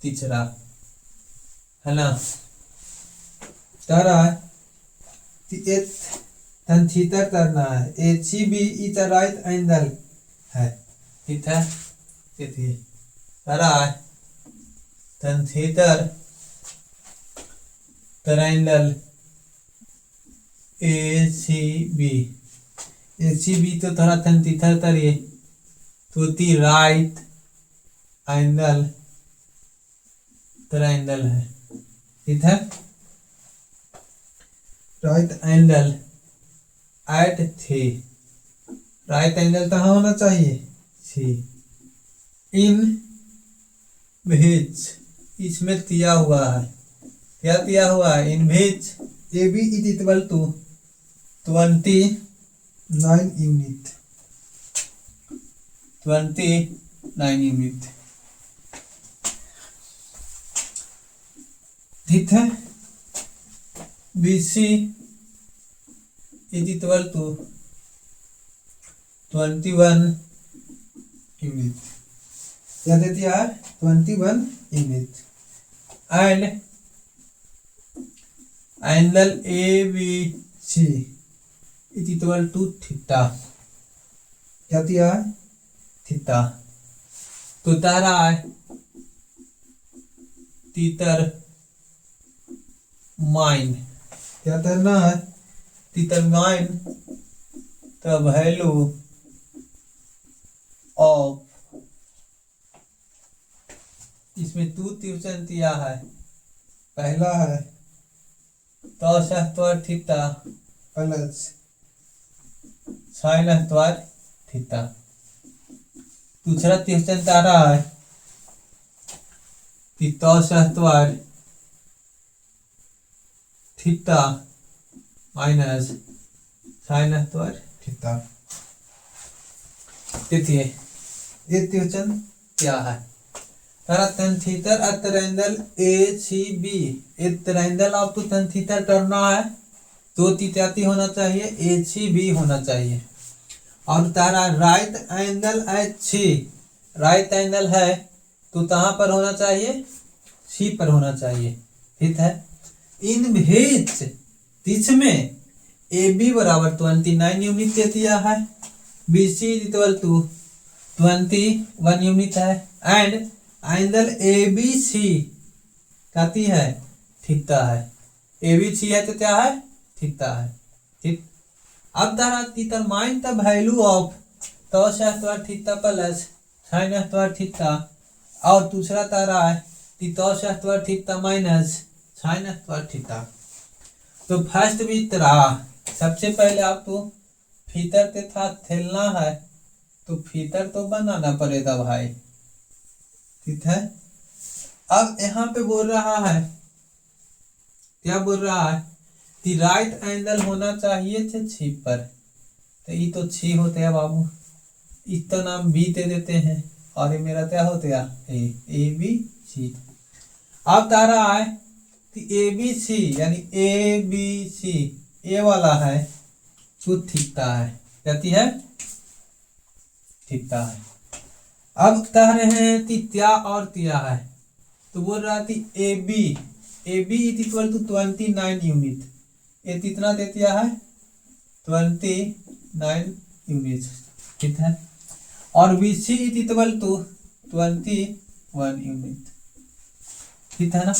तीसरा है ना। तारा एक तन थीटर करना है H B is right angle है ठीक है। तारा tan theta triangle A C B तो थोड़ा तन थीटर तरिए तो ती राइट एंगल ट्रायंगल है ठीक है। राइट एंगल एट थी राइट एंगल कहाँ होना चाहिए सी इन भेज इसमें दिया हुआ है क्या दिया हुआ है इन भेज A B is equal to 29 unit 29 unit ठीक है। B C is equal to 21 unit क्या दे दिया है 21 unit and angle A B C is equal to theta क्या दिया है थीटा। तो तारा है तीतर माइन क्या करना है तीतर माइन द वैल्यू ऑफ इसमें टू ट्यूशन दिया है पहला है तो थीटा प्लस साइन थीटा। दूसरा ट्यूशन तारा है कि थीटा माइनस साइन थीटा। देखिए ये ट्यूशन क्या है तारा tan theta triangle A C B एक ट्रायंगल आपको तन थीटर करना है तो तीताती होना चाहिए ए सी बी होना चाहिए। और तारा right angle H C right angle है तो कहाँ पर होना चाहिए सी पर होना चाहिए ठीक है। इन भेज इसमें ए बी बराबर 29 यूनिट दे दिया है B C equal to 21 unit है and angle A B C कहती है थीटा है ए बी सी है तो क्या है थीटा है ठीक। अब तारा determine the value of theta plus sine theta और दूसरा तारा है थीटा माइनस साइन थीटा। तो फर्स्ट भी तरह सबसे पहले आपको फीतर के साथ खेलना है तो फीतर तो बनाना पड़ेगा भाई ठीक है। अब यहाँ पे बोल रहा है क्या बोल रहा है कि राइट एंगल होना चाहिए थे छी पर तो ये तो छी होते हैं बाबू इसका नाम बी दे देते हैं और ये मेरा क्या होते हैं ए बी सी। अब तारा है कि ए बी सी यानी ए बी सी ए वाला है तो थीटा है कहती है थीटा है। अब कह रहे हैं कि क्या और क्या है तो बोल रहा थी A B is equal to 29 unit ये कितना दे दिया है 29 यूनिट ठीक है। और B C is equal to 21 unit ठीक है ना।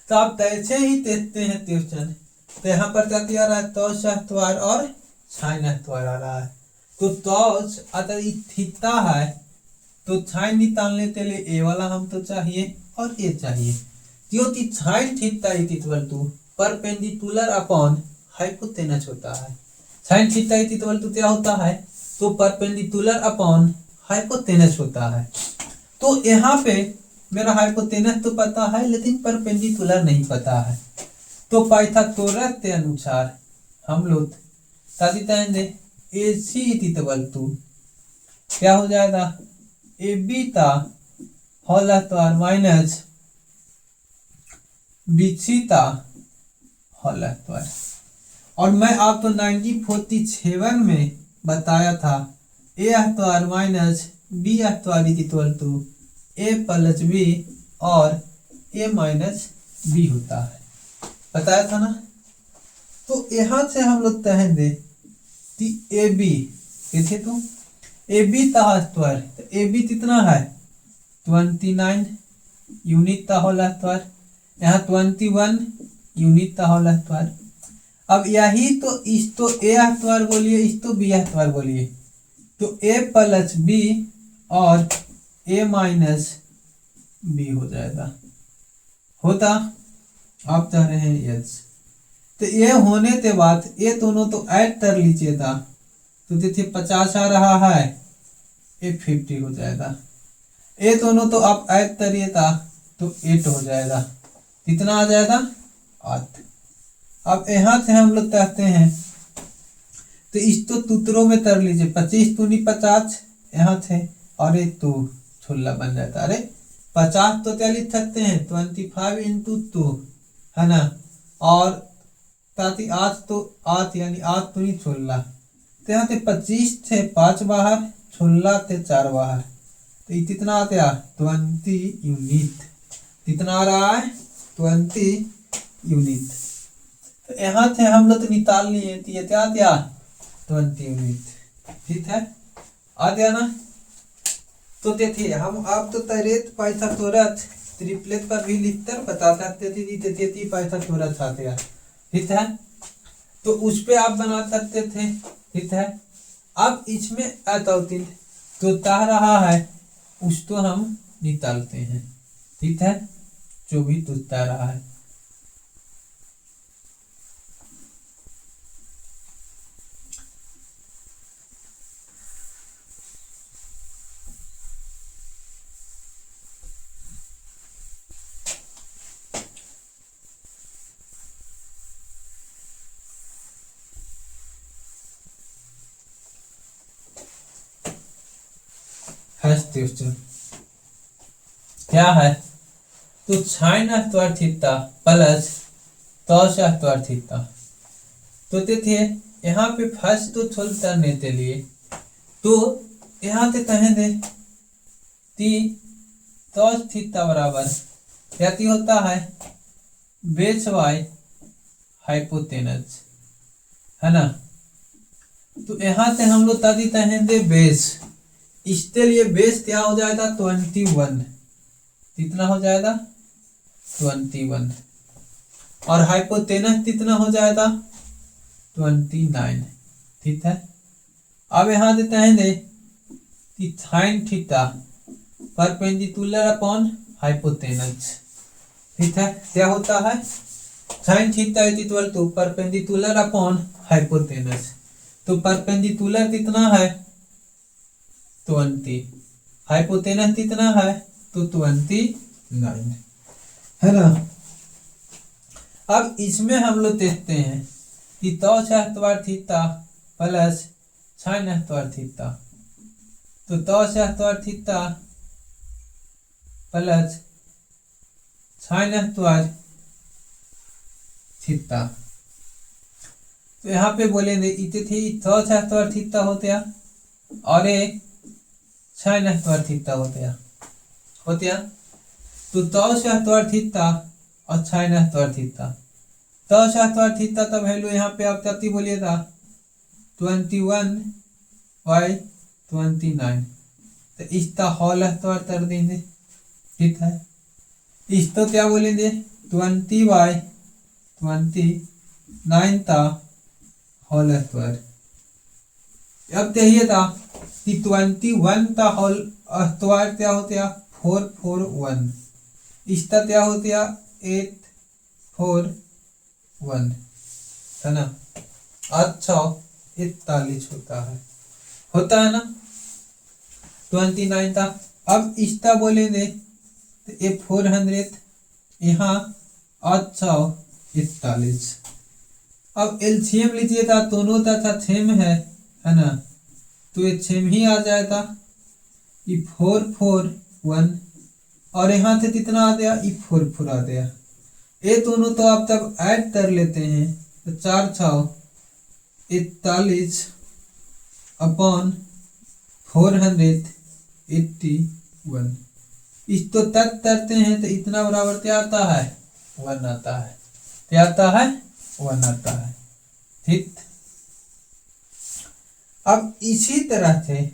तो आप कैसे ही देखते हैं ट्यूशन तो यहाँ पर क्या दिया रहा है और साइन आ रहा है तो अगर थीटा है तो साइन निकालने के लिए ए वाला हम तो चाहिए और ए चाहिए क्योंकि sine theta is equal to perpendicular upon hypotenuse होता है। Sine theta is equal to क्या होता है तो परपेंडिकुलर अपॉन हाइपोटेनस होता है। तो यहाँ पे मेरा हाइपोटेनस तो पता है लेकिन परपेंडिकुलर नहीं पता है तो पाइथागोरस के अनुसार हम लोग ताकि कहेंगे ए सी इक्वल टू क्या हो जाएगा ए बी का whole square minus B C का होल स्क्वायर। और मैं आपको 1947 में बताया था A square minus B square is equal to A plus B और ए माइनस बी होता है, बताया था ना। तो यहाँ से हम लोग कहेंगे ए बी कैसे, तो ए बी का स्क्वायर, तो ए बी कितना है 29 यूनिट का होल स्क्वायर, यहाँ 21 यूनिट का होल स्क्वायर। अब यही तो इस तो ए स्क्वायर बोलिए, इस तो बी स्क्वायर बोलिए, तो ए प्लस बी और ए माइनस बी हो जाएगा, होता। आप कह रहे हैं यस, तो ये होने के बाद ये दोनों तो ऐड कर लीजिए था, तो देखिए 50 आ रहा है, ये 50 हो जाएगा। ये दोनों तो आप ऐड करिए था तो 8 हो जाएगा, कितना आ जाएगा 8। अब यहाँ से हम लोग कहते हैं तो इस तो सूत्रों में कर लीजिए, 25 दूनी 50 यहाँ से, और एक तो छुल्ला बन जाता। अरे 50 तो क्या लिख सकते हैं 25 इंटू 2 है ना, और ताकि 8 तो 8 यानी 8 दूनी 16, तो यहाँ से 25 से 5 बाहर, 16 से 4 बाहर, तो ये कितना आ गया 20 यूनिट, कितना आ रहा है 20 यूनिट। तो यहाँ से हम लोग निकाल लिए, तो ये क्या दिया 20 यूनिट, ठीक है, आ गया ना। तो देखिए हम आप तो तरेत पाइथागोरस ट्रिपलेट पर भी लिखकर बता सकते थे पाइथागोरस आ गया, ठीक है, तो उस पे आप बना सकते थे, ठीक है। अब इसमें अतौतिल जो चाह रहा है उसको हम निकालते हैं, ठीक है, जो भी तुझता रहा है। क्वेश्चन क्या है, तो sign square theta plus cos square theta. तो देखिए यहाँ पे फर्स्ट तो सोल्व करने के लिए तो यहाँ से कहेंगे कि कॉस थीटा बराबर क्या होता है बेस वाई हाइपोटेनस, है ना। तो यहाँ से हम लोग ताकि कहेंगे बेस, इसके लिए बेस क्या हो जाएगा 21, कितना हो जाएगा 21, और हाइपोटेनस कितना हो जाएगा 29, ठीक है। अब यहाँ देते हैं कि sine theta perpendicular upon hypotenuse, ठीक है, क्या होता है sine theta is equal to perpendicular upon hypotenuse. तो परपेंडिकुलर कितना है 20, हाइपोटेनस कितना है तो 29, है ना। अब इसमें हम लोग देखते हैं कि cos square theta plus sine square theta, तो cos square theta plus sine square theta, तो यहाँ पे बोलेंगे इतने थी कॉस स्क्वायर थीटा होते हैं और एक साइन स्क्वायर थीटा होते हैं, तो कॉस स्क्वायर थीटा और sign square theta, cos square theta का वैल्यू यहाँ पे आप कितनी बोलिएगा 21/29, तो इसका होल स्क्वायर कर देंगे, ठीक है। इसको क्या बोलेंगे 20/29 का होल स्क्वायर। अब चाहिए था कि 21 का होल स्क्वायर क्या होते हैं 441, इसका क्या होते हैं 841, है ना। अच्छा 41 होता है ना 29 का। अब इसका बोलेंगे तो ये 400 यहाँ 841। अब एलसीएम लीजिए था, दोनों का सेम है ना, तो ये सेम ही आ जाएगा, ये 441 और यहाँ से कितना आ गया ये 44 आ गया, ये दोनों तो आप तब ऐड कर लेते हैं, तो 4 छाव 41 अपॉन 481। इस तो तक करते हैं तो इतना बराबर क्या आता है, 1 आता है। क्या आता है, 1 आता है। ठीक। अब इसी तरह से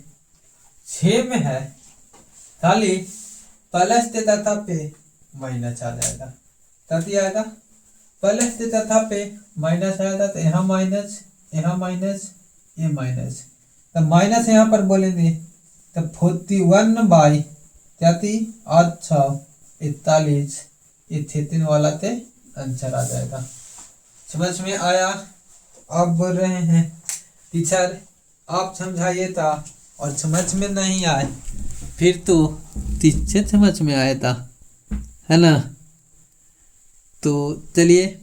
6 में है, खाली प्लस देता था पे माइनस आ जाएगा। तब ये आएगा प्लस देता था पे माइनस आया था, तो यहाँ माइनस, यहाँ माइनस, ये माइनस, तो माइनस यहाँ पर बोलेंगे तो 41 क्या थी 8 6 41, ये 3 वाला थे, आंसर आ जाएगा। समझ में आया। आप बोल रहे हैं टीचर आप समझाइए था, और समझ में नहीं आए, फिर तो टीचर समझ में आया था, है ना। तो चलिए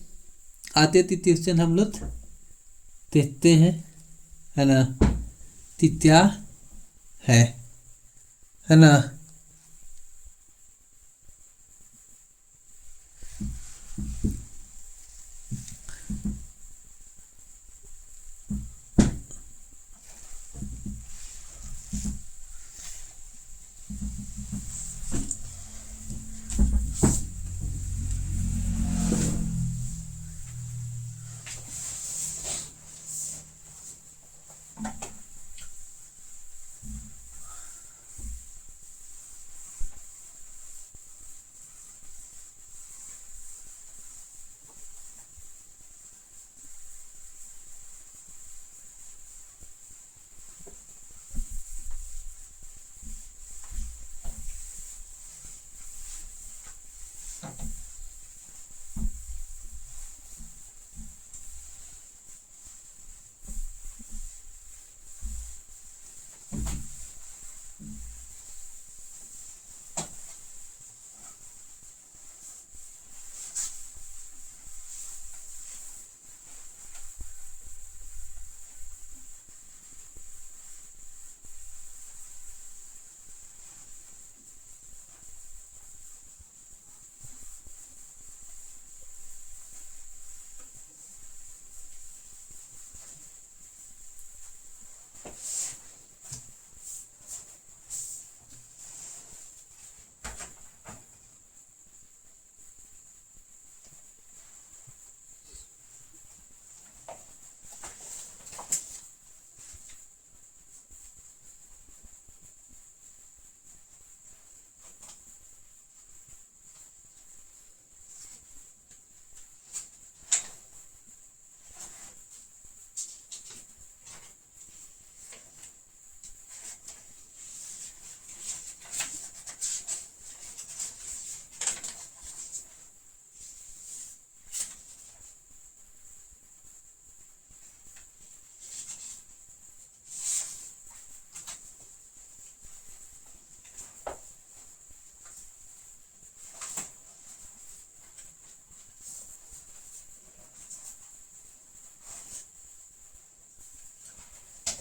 आते थे ट्यूशन हम लोग देखते हैं, है ना, क्या है ना।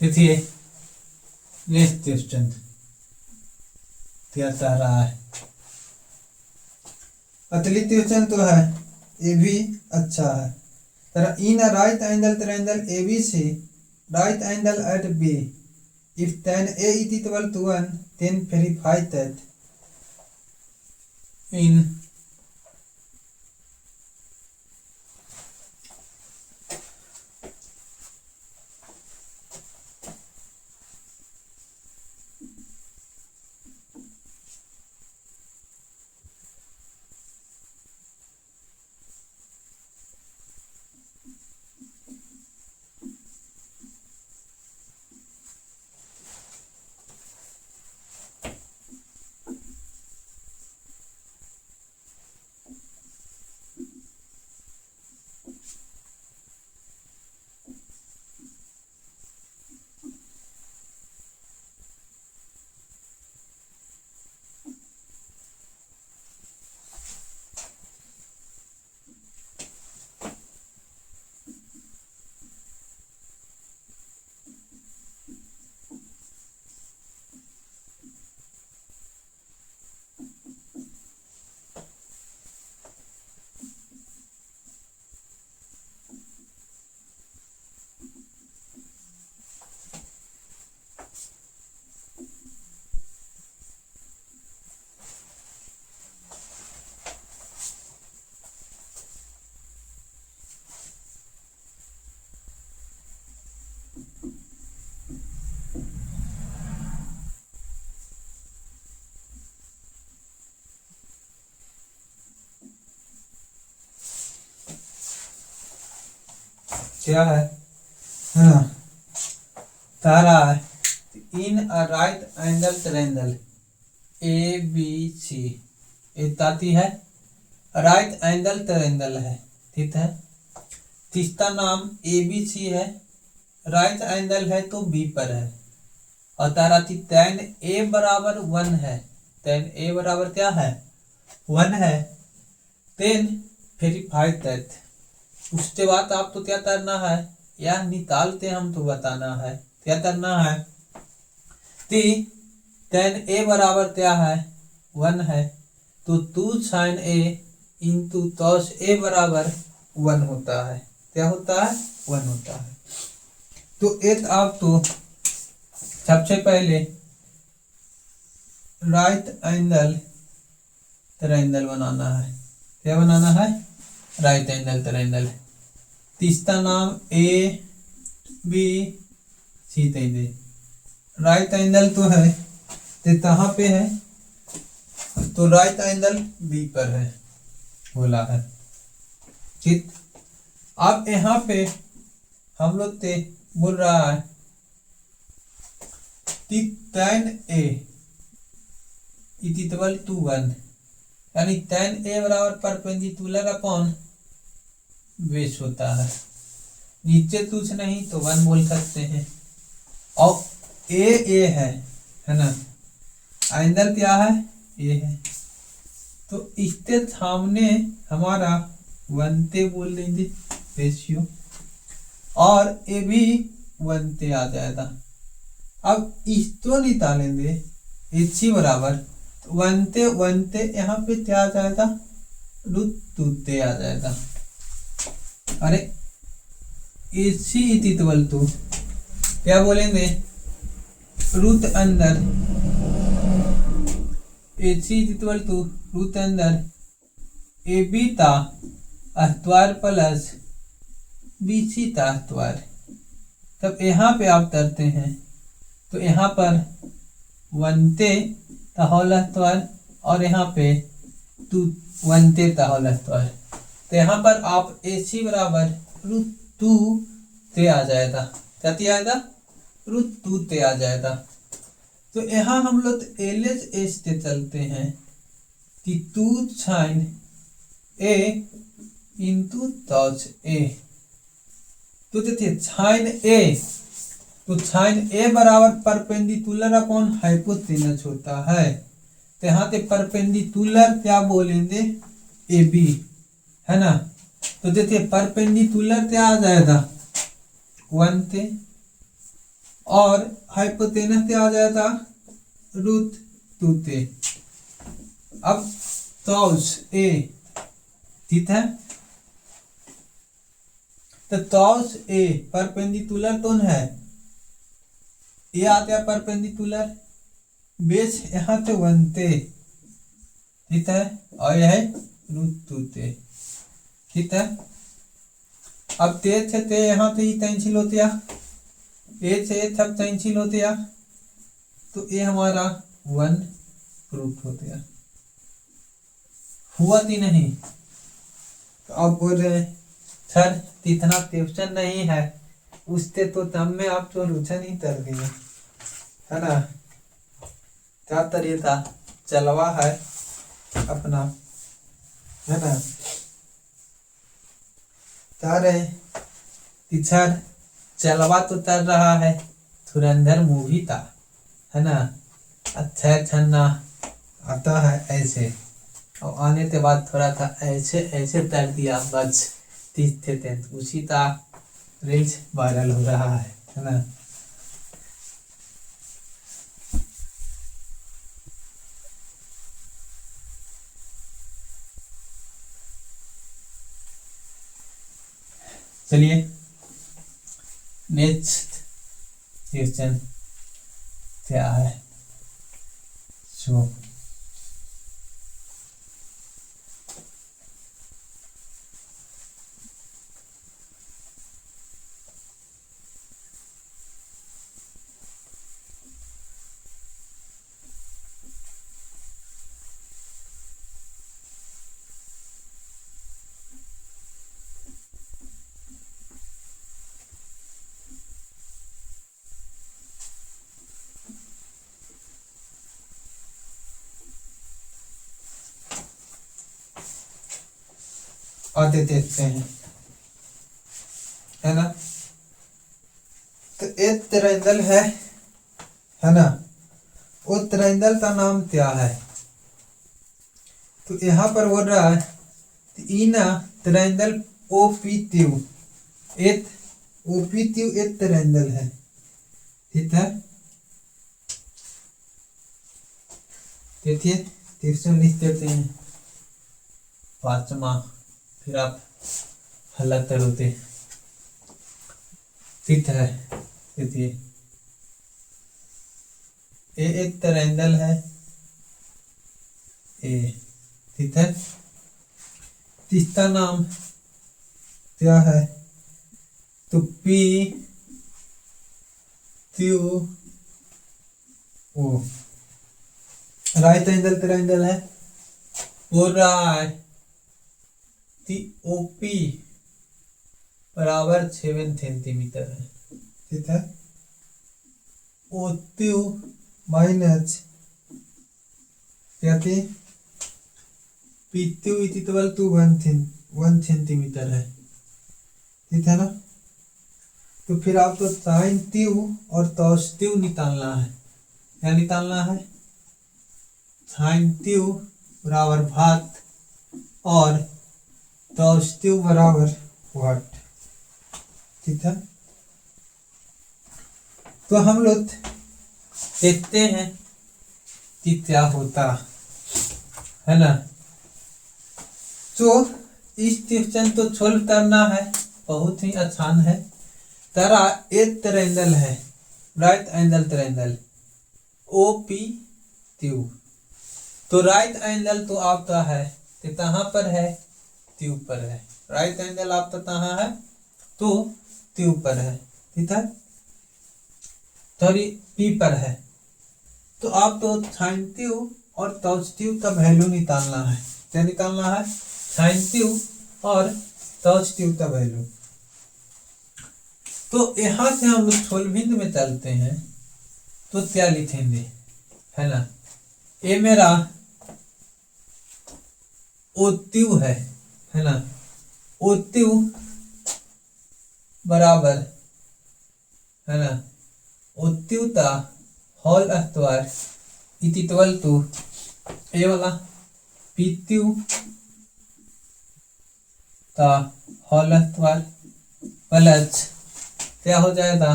देखिए नेक्स्ट क्वेश्चन क्या कह रहा है। अगली क्वेश्चन तो है, ये भी अच्छा है। तर in right angle triangle ABC right angle at B, if tan A is equal to 1, then verify that in क्या है ना, तारा है in a right angle triangle A B C, ताती है राइट एंगल ट्रायंगल है, ठीक है। तीसरा नाम ए बी सी है, राइट एंगल है तो बी पर है, और तारा थी tan ए बराबर 1 है, tan ए बराबर क्या है 1 है, then वेरीफाई दैट। उसके बाद आप तो क्या करना है, या निकालते हम तो बताना है क्या करना है, tan ए बराबर क्या है 1 है, तो 2 sin ए इंटू cos ए बराबर 1 होता है, क्या होता है 1 होता है। तो एक आप तो सबसे पहले राइट एंगल ट्रायंगल बनाना है, क्या बनाना है राइट एंगल ट्रायंगल। तीसरा नाम ए बी सी दे, राइट एंगल तो है तो कहाँ पे है, तो राइट एंगल बी पर है बोला है, ठीक। अब यहाँ पे हम लोग ते बोल रहा है कि tan ए इक्वल टू 1, यानी tan ए बराबर परपेंडिकुलर अपॉन बेस होता है, नीचे कुछ नहीं तो 1 बोल सकते हैं। और ए है ना, एंगल क्या है ए है, तो इसके सामने हमारा 1 ते बोल देंगे रेशियो, और ए भी 1 ते आ जाएगा। अब इसको निकालेंगे एच सी बराबर 1 ते यहाँ पे क्या आ जाएगा √2 ते आ जाएगा। अरे एच सी इक्वल टू क्या बोलेंगे रूट अंदर, H C equal to root अंदर ए बी ता स्क्वायर प्लस बी सी ता स्क्वायर। तब यहाँ पे आप करते हैं तो यहाँ पर 1 ते ता होल स्क्वायर और यहाँ पे 1 ते ता होल स्क्वायर, तो यहाँ पर आप ए सी बराबर √2 ते आ जाएगा, क्या आएगा √2 ते आ जाएगा। तो यहाँ हम लोग एल एच से चलते हैं कि 2 sin ए इंटू cos ए, तो देखिए साइन ए, तो साइन ए बराबर परपेंडिकुलर अपॉन हाइपोटेनस होता है, तो यहाँ पे परपेंडिकुलर क्या बोलेंगे ए बी है ना, तो देखिए परपेंडिकुलर क्या आ जाएगा 1 ते, और हाइपोटेनस क्या आ जाएगा √2 ते। अब cos ए, ठीक है, तो cos ए परपेंडिकुलर कौन है, ये आता है परपेंडिकुलर, बेस यहाँ पे 1 ते, ठीक है, और यह है √2 ते, ठीक है। अब ते यहाँ पे ही कैंसिल होते आ, ए से सब कैंसिल होते आ, तो ये हमारा 1 प्रूफ होते आ, हुआ कि नहीं। तो अब बोल रहे हैं सर इतना क्वेश्चन नहीं है, उससे तो तब में आप तो रुचन ही कर दिए है ना, क्या तरीका चलवा है अपना है ना, कह रहे टीचर चलवा तो चल रहा है, धुरंधर मूवी था है ना, अच्छा छन्ना आता है ऐसे, और आने के बाद थोड़ा था ऐसे ऐसे कर दिया बस, थे उसी का रील्स वायरल हो रहा है ना। चलिए नेक्स्ट क्वेश्चन क्या है, सो आते देखते हैं, है ना। तो एक तिरंदल है ना, वो तिरंदल का नाम क्या है। तो यहाँ पर बोल रहा है इना तिरंदल ओपीत्यू, एक ओपीत्यू एक तिरंदल है, ठीक है। देखिए क्वेश्चन लिख देते हैं पांचवा, फिर आप हल करोगे, ठीक है। देखिए ए एक तिरंदल है ए, ठीक है। तीसरा नाम क्या है, तो P Q O, right angle triangle है, बोल रहा है ओपी बराबर 7 सेंटीमीटर है, ठीक है। ओत्यू माइनस क्या थी, पीत्यू इक्वल टू 1 सेंटीमीटर है, ठीक है ना। तो फिर आपको साइन त्यू और कॉस त्यू निकालना है। क्या निकालना है, साइन त्यू बराबर भात और कॉस त्यू बराबर वाट, ठीक है। तो हम लोग देखते हैं कि क्या होता है ना। तो इस क्वेश्चन को सोल्व करना है, बहुत ही आसान है। तारा एक तिरंदल है, right angle triangle O P Q, तो राइट एंगल तो आपका है तो कहाँ पर है, क्यू पर है। राइट एंगल आपका कहाँ है, तो क्यू पर है, ठीक है, सॉरी पी पर है। तो आप तो साइन क्यू और कॉस क्यू का वैल्यू निकालना है। क्या निकालना है, साइन क्यू और कॉस क्यू का वैल्यू। तो यहाँ से हम लोग सोल्विंग में चलते हैं, तो क्या लिखेंगे, है ना। ये मेरा ओत्यू है ना, ओत्यू बराबर है ना, ओत्यू का होल स्क्वायर इक्वल टू ये वाला पीत्यू का होल स्क्वायर प्लस क्या हो जाएगा,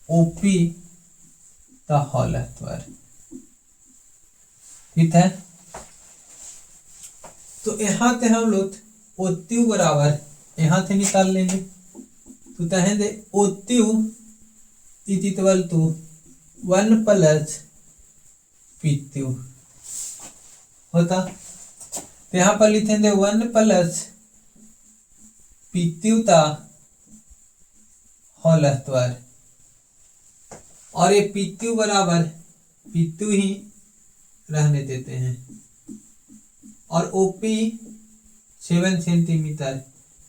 ओपी का होल स्क्वायर, ठीक है। तो यहाँ से हम लोग ओत्यू बराबर यहाँ से निकाल लेंगे, तो कहेंगे ओत्यू इक्वल टू 1 प्लस पीत्यू होता। तो यहाँ पर लिखेंगे 1 प्लस पीत्यू का होल स्क्वायर, और ये पीत्यू बराबर पीत्यू ही रहने देते हैं, और ओपी 7 सेंटीमीटर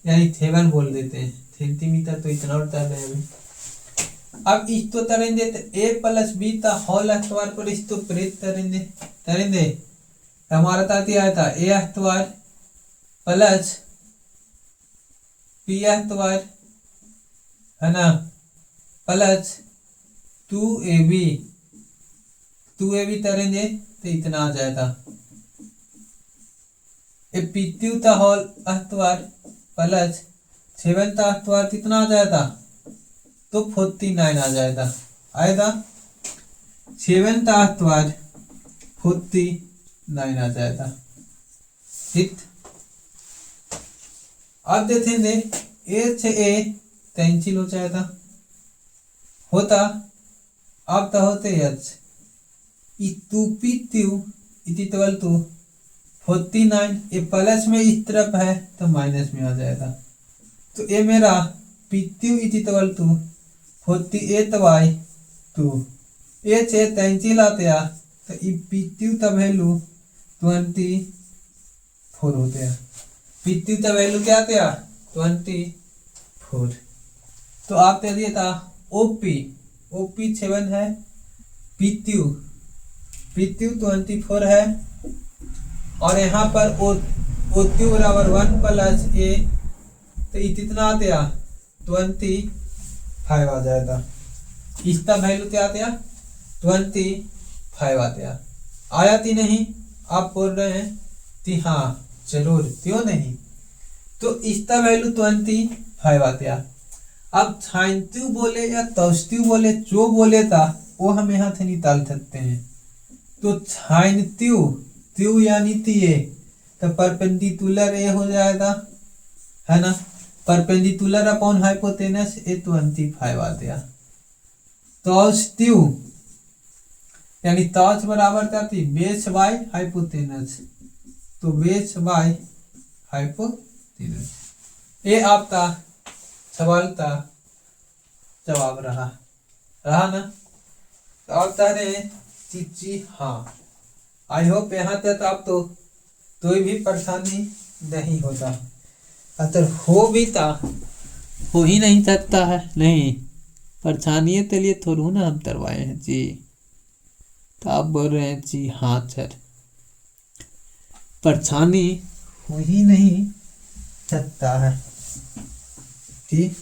यानी 7 बोल देते हैं, सेंटीमीटर तो इतना उड़ता है अभी। अब इसको करेंगे तो ए प्लस बी का होल स्क्वायर पर इसको प्रेत करेंगे हमारा ताती आया था A square plus P square है ना, प्लस 2ab करेंगे तो इतना आ जाएगा। ए पीत्यू का होल स्क्वायर प्लस 7 का स्क्वायर कितना आ जाएगा, तो 49 आ जाएगा, आएगा 7 का स्क्वायर 49 आ जाएगा, ठीक। अब देखेंगे ए से ए कैंसिल हो जाएगा, होता अब तो होते H two P Q equal to 49, ये प्लस में इस तरफ है तो माइनस में आ जाएगा। तो ये मेरा पी त्यू इक्वल टू 48/2, ये से कैंसिल आते हैं तो ये पी त्यू का वैल्यू 24 होते हैं, पी त्यू का वैल्यू क्या आते हैं 24। तो आप कह दिए था ओपी 7 है, पीत्यू 24 है, और यहाँ पर OQ बराबर 1 प्लस ए, तो ये कितना आते आ 25 आ जाएगा। इसका वैल्यू क्या आते आ 25 आते आ। आया थी नहीं, आप बोल रहे हैं कि हाँ जरूर, क्यों नहीं। तो इसका वैल्यू 25 आते आ। अब साइंटिव बोले या तौस्तिव बोले, जो बोले था वो हम यहाँ से निकाल सकते हैं। तो साइंटिव त्यू यानी ये, तो परपेंडिकुलर ए हो जाएगा, है ना। परपेंडिकुलर अपॉन हाइपोटेनस ए 25 आ गया। तौस्तिव यानी तौच बराबर क्या थी बेस बाय हाइपोटेनस, तो बेस बाय हाइपोटेनस। ये आपका सवाल का जवाब रहा ना। तो आप तारे जी हाँ, आई होप यहाँ तक आप तो कोई भी परेशानी नहीं होता। अगर हो भी था, हो ही नहीं सकता है, नहीं परेशानी के लिए थोड़ा ना हम करवाए हैं जी। तो आप बोल रहे हैं जी हाँ सर, परेशानी हो ही नहीं सकता है ठीक।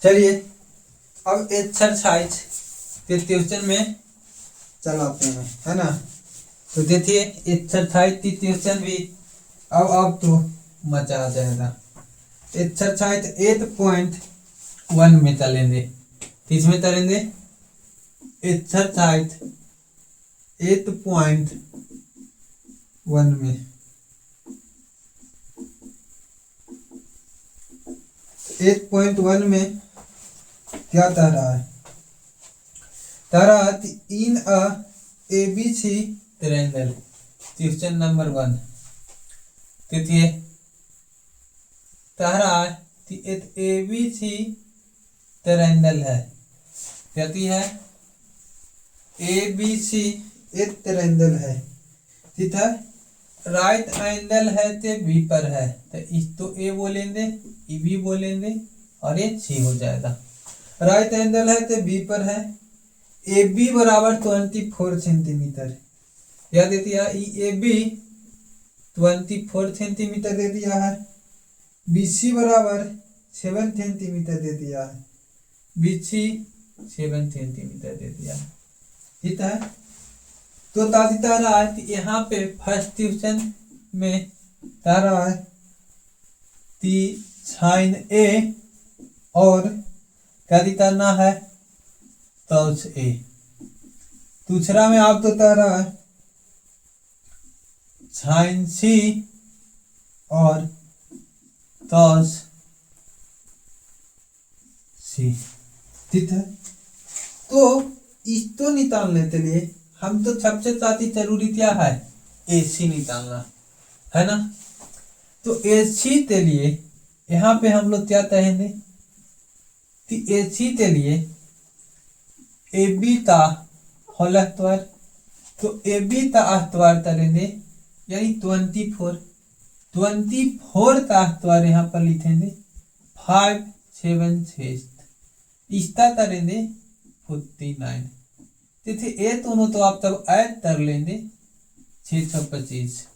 चलिए अब एक्सरसाइज के क्वेश्चन में चलाते हैं, है ना। तो देखिए एक्सरसाइज की क्वेश्चन भी अब तो मजा आ जाएगा। एक्सरसाइज 8.1 में चलेंगे, किसमें चलेंगे एक्सरसाइज 8.1 में। 8.1 में क्या कह रहा है, इन ABC ट्रायंगल, क्वेश्चन नंबर 1। देखिए कह रहा है कि एक ABC ट्रायंगल है, कहती है ABC एक ट्रायंगल है, ठीक है। राइट एंगल है तो बी पर है, तो इस तो ए बोलेंगे, ई बी बोलेंगे और ये सी हो जाएगा। राइट एंगल है तो बी पर है, ए बी बराबर 24 सेंटीमीटर, यह दे दिया ए बी 24 सेंटीमीटर दे दिया है। बी सी बराबर 7 सेंटीमीटर दे दिया है, बी सी 7 सेंटीमीटर दे दिया है, ठीक है। तो दादी रहा है कि यहाँ पे फर्स्ट क्वेश्चन में रहा है कि साइन ए और क्या दिखाना है कॉस ए। दूसरा में आप तो रहा है साइन सी और कॉस सी, ठीक है। तो इसको निकालने के लिए हम तो सबसे ज्यादा जरूरी क्या है AC निकालना, है ना। तो AC के लिए यहाँ पे हम लोग क्या कहेंगे कि AC के लिए AB का होल स्क्वायर, तो AB का स्क्वायर करेंगे यानी 24 का स्क्वायर यहाँ पर लिखेंगे 5 7 6, इसका करेंगे 49। ये दोनों तो आप तब ऐड कर लेंगे 625,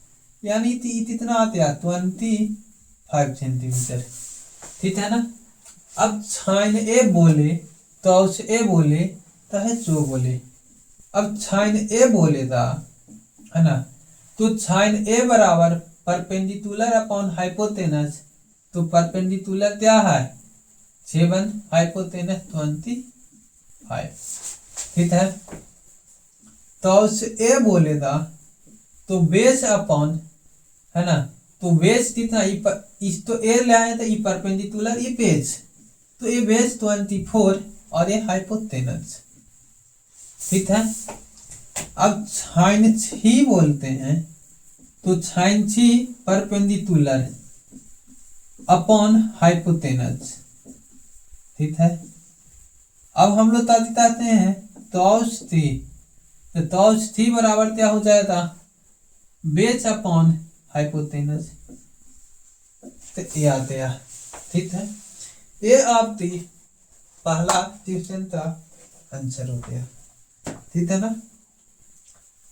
यानी कितना आता है 25 सेंटीमीटर, ठीक है ना। अब साइन ए बोले तो उस ए बोले तो है जो बोले। अब साइन ए बोलेगा है ना, तो साइन ए बराबर परपेंडिकुलर अपॉन हाइपोटेनस, तो परपेंडिकुलर क्या है 7, हाइपोटेनस 25, ठीक है। तो उस ए बोलेगा तो बेस अपॉन है ना, तो बेस कितना इस तो ए ले आए तो ये परपेंडिकुलर ये बेस, तो ये बेस 24 और ये हाइपोटेनस, ठीक है। अब साइन छी बोलते हैं तो साइन छी परपेंडिकुलर अपॉन हाइपोटेनस, ठीक है। अब हम लोग ताते हैं तौस थी, तो तौस थी बराबर क्या हो जाएगा बेस अपॉन हाइपोटेनस, तो ये आते हैं, ठीक है। ये आपकी पहला क्वेश्चन का आंसर हो गया, ठीक है ना।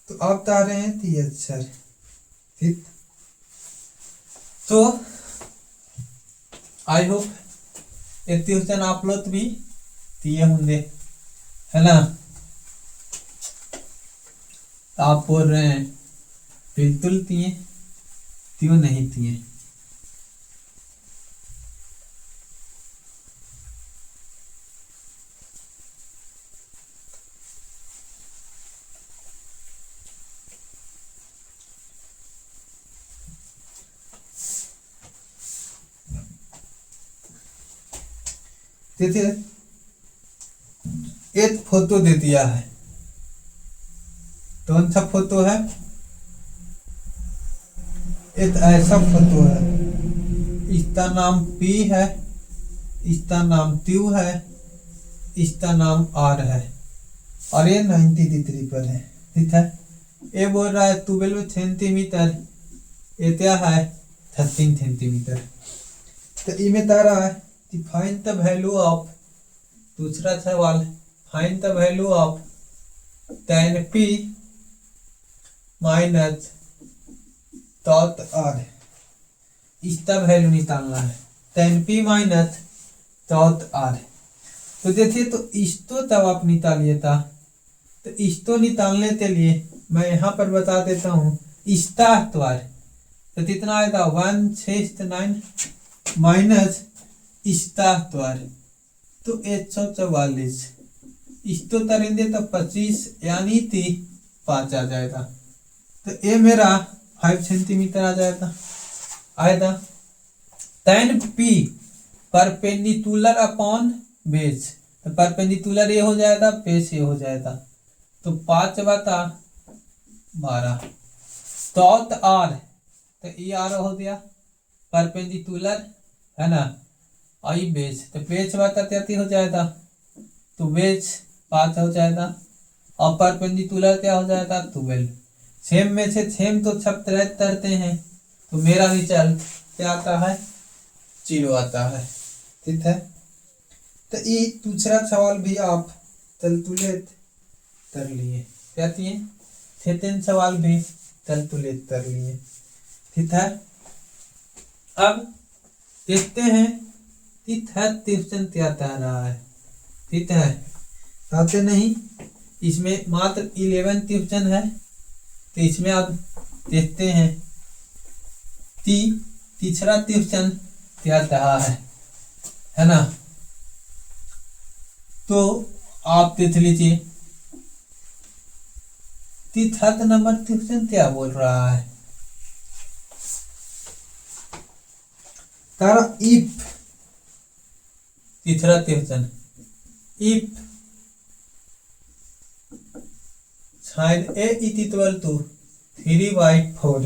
तो आप आ रहे हैं ती अक्षर, ठीक। तो आई होप ये क्वेश्चन आप लोग भी दिए होंगे, है ना। आप बोल रहे हैं बिल्कुल दिए, क्यों नहीं दिए। देखिए एक फोटो दे दिया है, कौन सा फोटो है, एक ऐसा फोटो है, इसका नाम पी है, इसका नाम क्यू है, इसका नाम आर है और ये 90 डिग्री पर है, ठीक है। ये बोल रहा है 12 सेंटीमीटर, ये क्या है 13 सेंटीमीटर। तो इमें तारा है कि फाइंड द वैल्यू ऑफ, दूसरा सवाल find the value of tan p minus cot R, इसका वैल्यू निकालना है tan p minus cot R. तो देखिए तो इसको तब आप निकालिए था, तो इसको निकालने के लिए मैं यहाँ पर बता देता हूँ इसका द्वार, तो कितना आएगा 169 माइनस इसका द्वार तो 144, इसको करेंगे तो 25 यानी 5 आ जाएगा। तो ये मेरा 5 सेंटीमीटर आ जाएगा आएगा। tan p perpendicular upon base, तो परपेंडिकुलर ये हो जाएगा, बेस ये हो जाएगा, तो 5/12 टॉट आर, तो ये आर हो गया परपेंडिकुलर है ना, आई बेस, तो बेस बता 33 हो जाएगा, तो बेस 5 हो जाएगा और परपेंडिकुलर क्या हो जाएगा 12। सेम में से सेम तो सब्ट्रैक्ट करते हैं, तो मेरा रिजल्ट क्या आता है 0 आता है, ठीक है। तो ये दूसरा सवाल भी आप कैलकुलेट कर लिए, क्या किए सेकंड सवाल भी कैलकुलेट कर लिए, ठीक है। अब देखते हैं कि थर्ड क्वेश्चन क्या कह रहा है, ठीक है। कहते नहीं इसमें मात्र 11 क्वेश्चन है, तो इसमें आप देखते हैं कि तीसरा क्वेश्चन क्या कहा है ना। तो आप देख लीजिए कि थर्ड नंबर क्वेश्चन क्या बोल रहा है, तारा इफ, तीसरा question if sine A is equal to 3/4,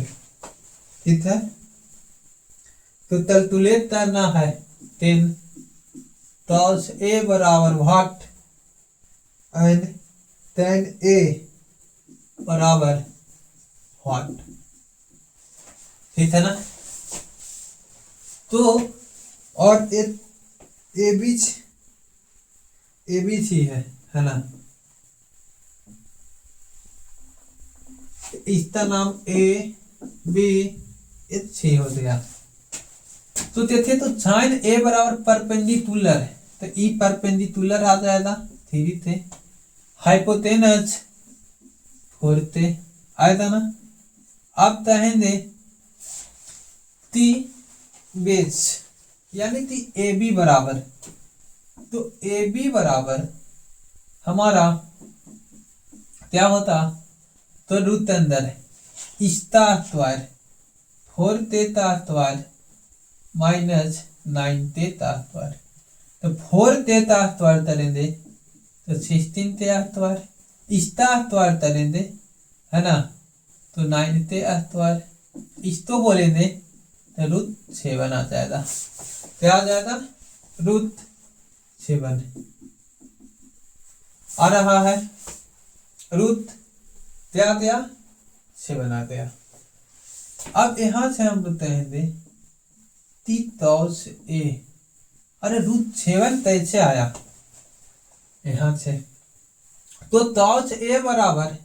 ठीक है। तो कैलकुलेट करना है 10 cos ए बराबर व्हाट एंड tan ए बराबर व्हाट, ठीक है ना। तो और एक ए बी सी है ना, इसका नाम ए बी ये 6 हो गया। तो देखे तो साइन ए बराबर परपेंडिकुलर है, तो ई परपेंडिकुलर आ जाएगा 3 थे, हाइपोटेनस 4 थे आएगा ना। अब कहेंगे ती बेस यानी कि ए बी बराबर, तो ए बी बराबर हमारा क्या होता, तो रूट अंदर इसका स्क्वायर 4 तेता स्क्वायर माइनस 9 तेता स्क्वायर, तो 4 तेता स्क्वायर करेंगे तो 16 तेता स्क्वायर, इसका स्क्वायर करेंगे है ना, तो 9 तेता स्क्वायर, इसको बोलेंगे तो रूट 7 आ जाएगा। क्या आ जाएगा, रूट 7 आ रहा है, रूट क्या आ गया 7 आ गया। अब यहां से हम कहेंगे तीतौस ए, अरे रूट 7 कैसे आया यहां से, तो तौच ए बराबर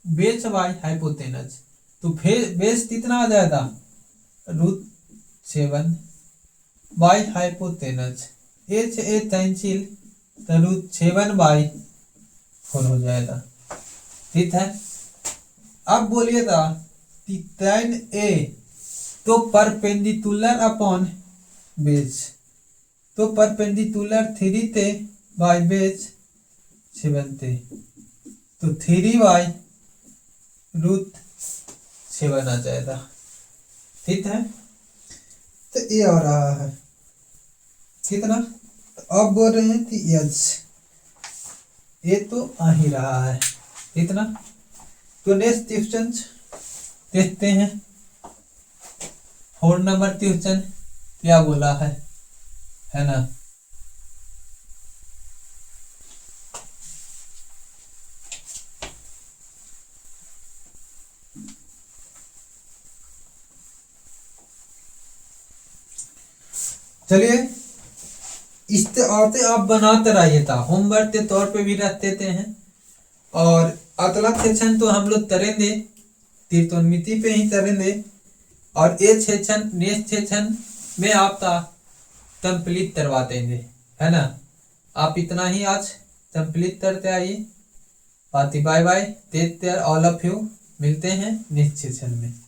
बेस बाई हाइपोटेनस, तो फिर बेस कितना आ जाएगा रूट 7 बाई हाइपोटेनस, ए से ए कैंसिल तो रूट 7 बाई 4 हो जाएगा। ठीक है, अब बोलिएगा tan ए तो परपेंडिकुलर अपॉन बेस, तो परपेंडिकुलर 3 थे बाई बेस 7 थे, तो 3 बाई रूट 7 आ जाएगा। ठीक है, तो ये आ रहा है कितना, अब बोल रहे हैं कि यस ये तो आ ही रहा है इतना। तो नेक्स्ट क्वेश्चन देखते हैं, 4 नंबर क्वेश्चन क्या बोला है ना। चलिए इससे आते आप बनाते रहिए था, होमवर्क के तौर पे भी रख देते हैं, और अगला सेक्शन तो हम लोग करेंगे त्रिकोणमिति पे ही करेंगे, और ये सेक्शन नेक्स्ट सेक्शन में आपका कंप्लीट करवा देंगे है ना। आप इतना ही आज कंप्लीट करते आइए। Bye bye, take care all of you, मिलते हैं नेक्स्ट सेक्शन में।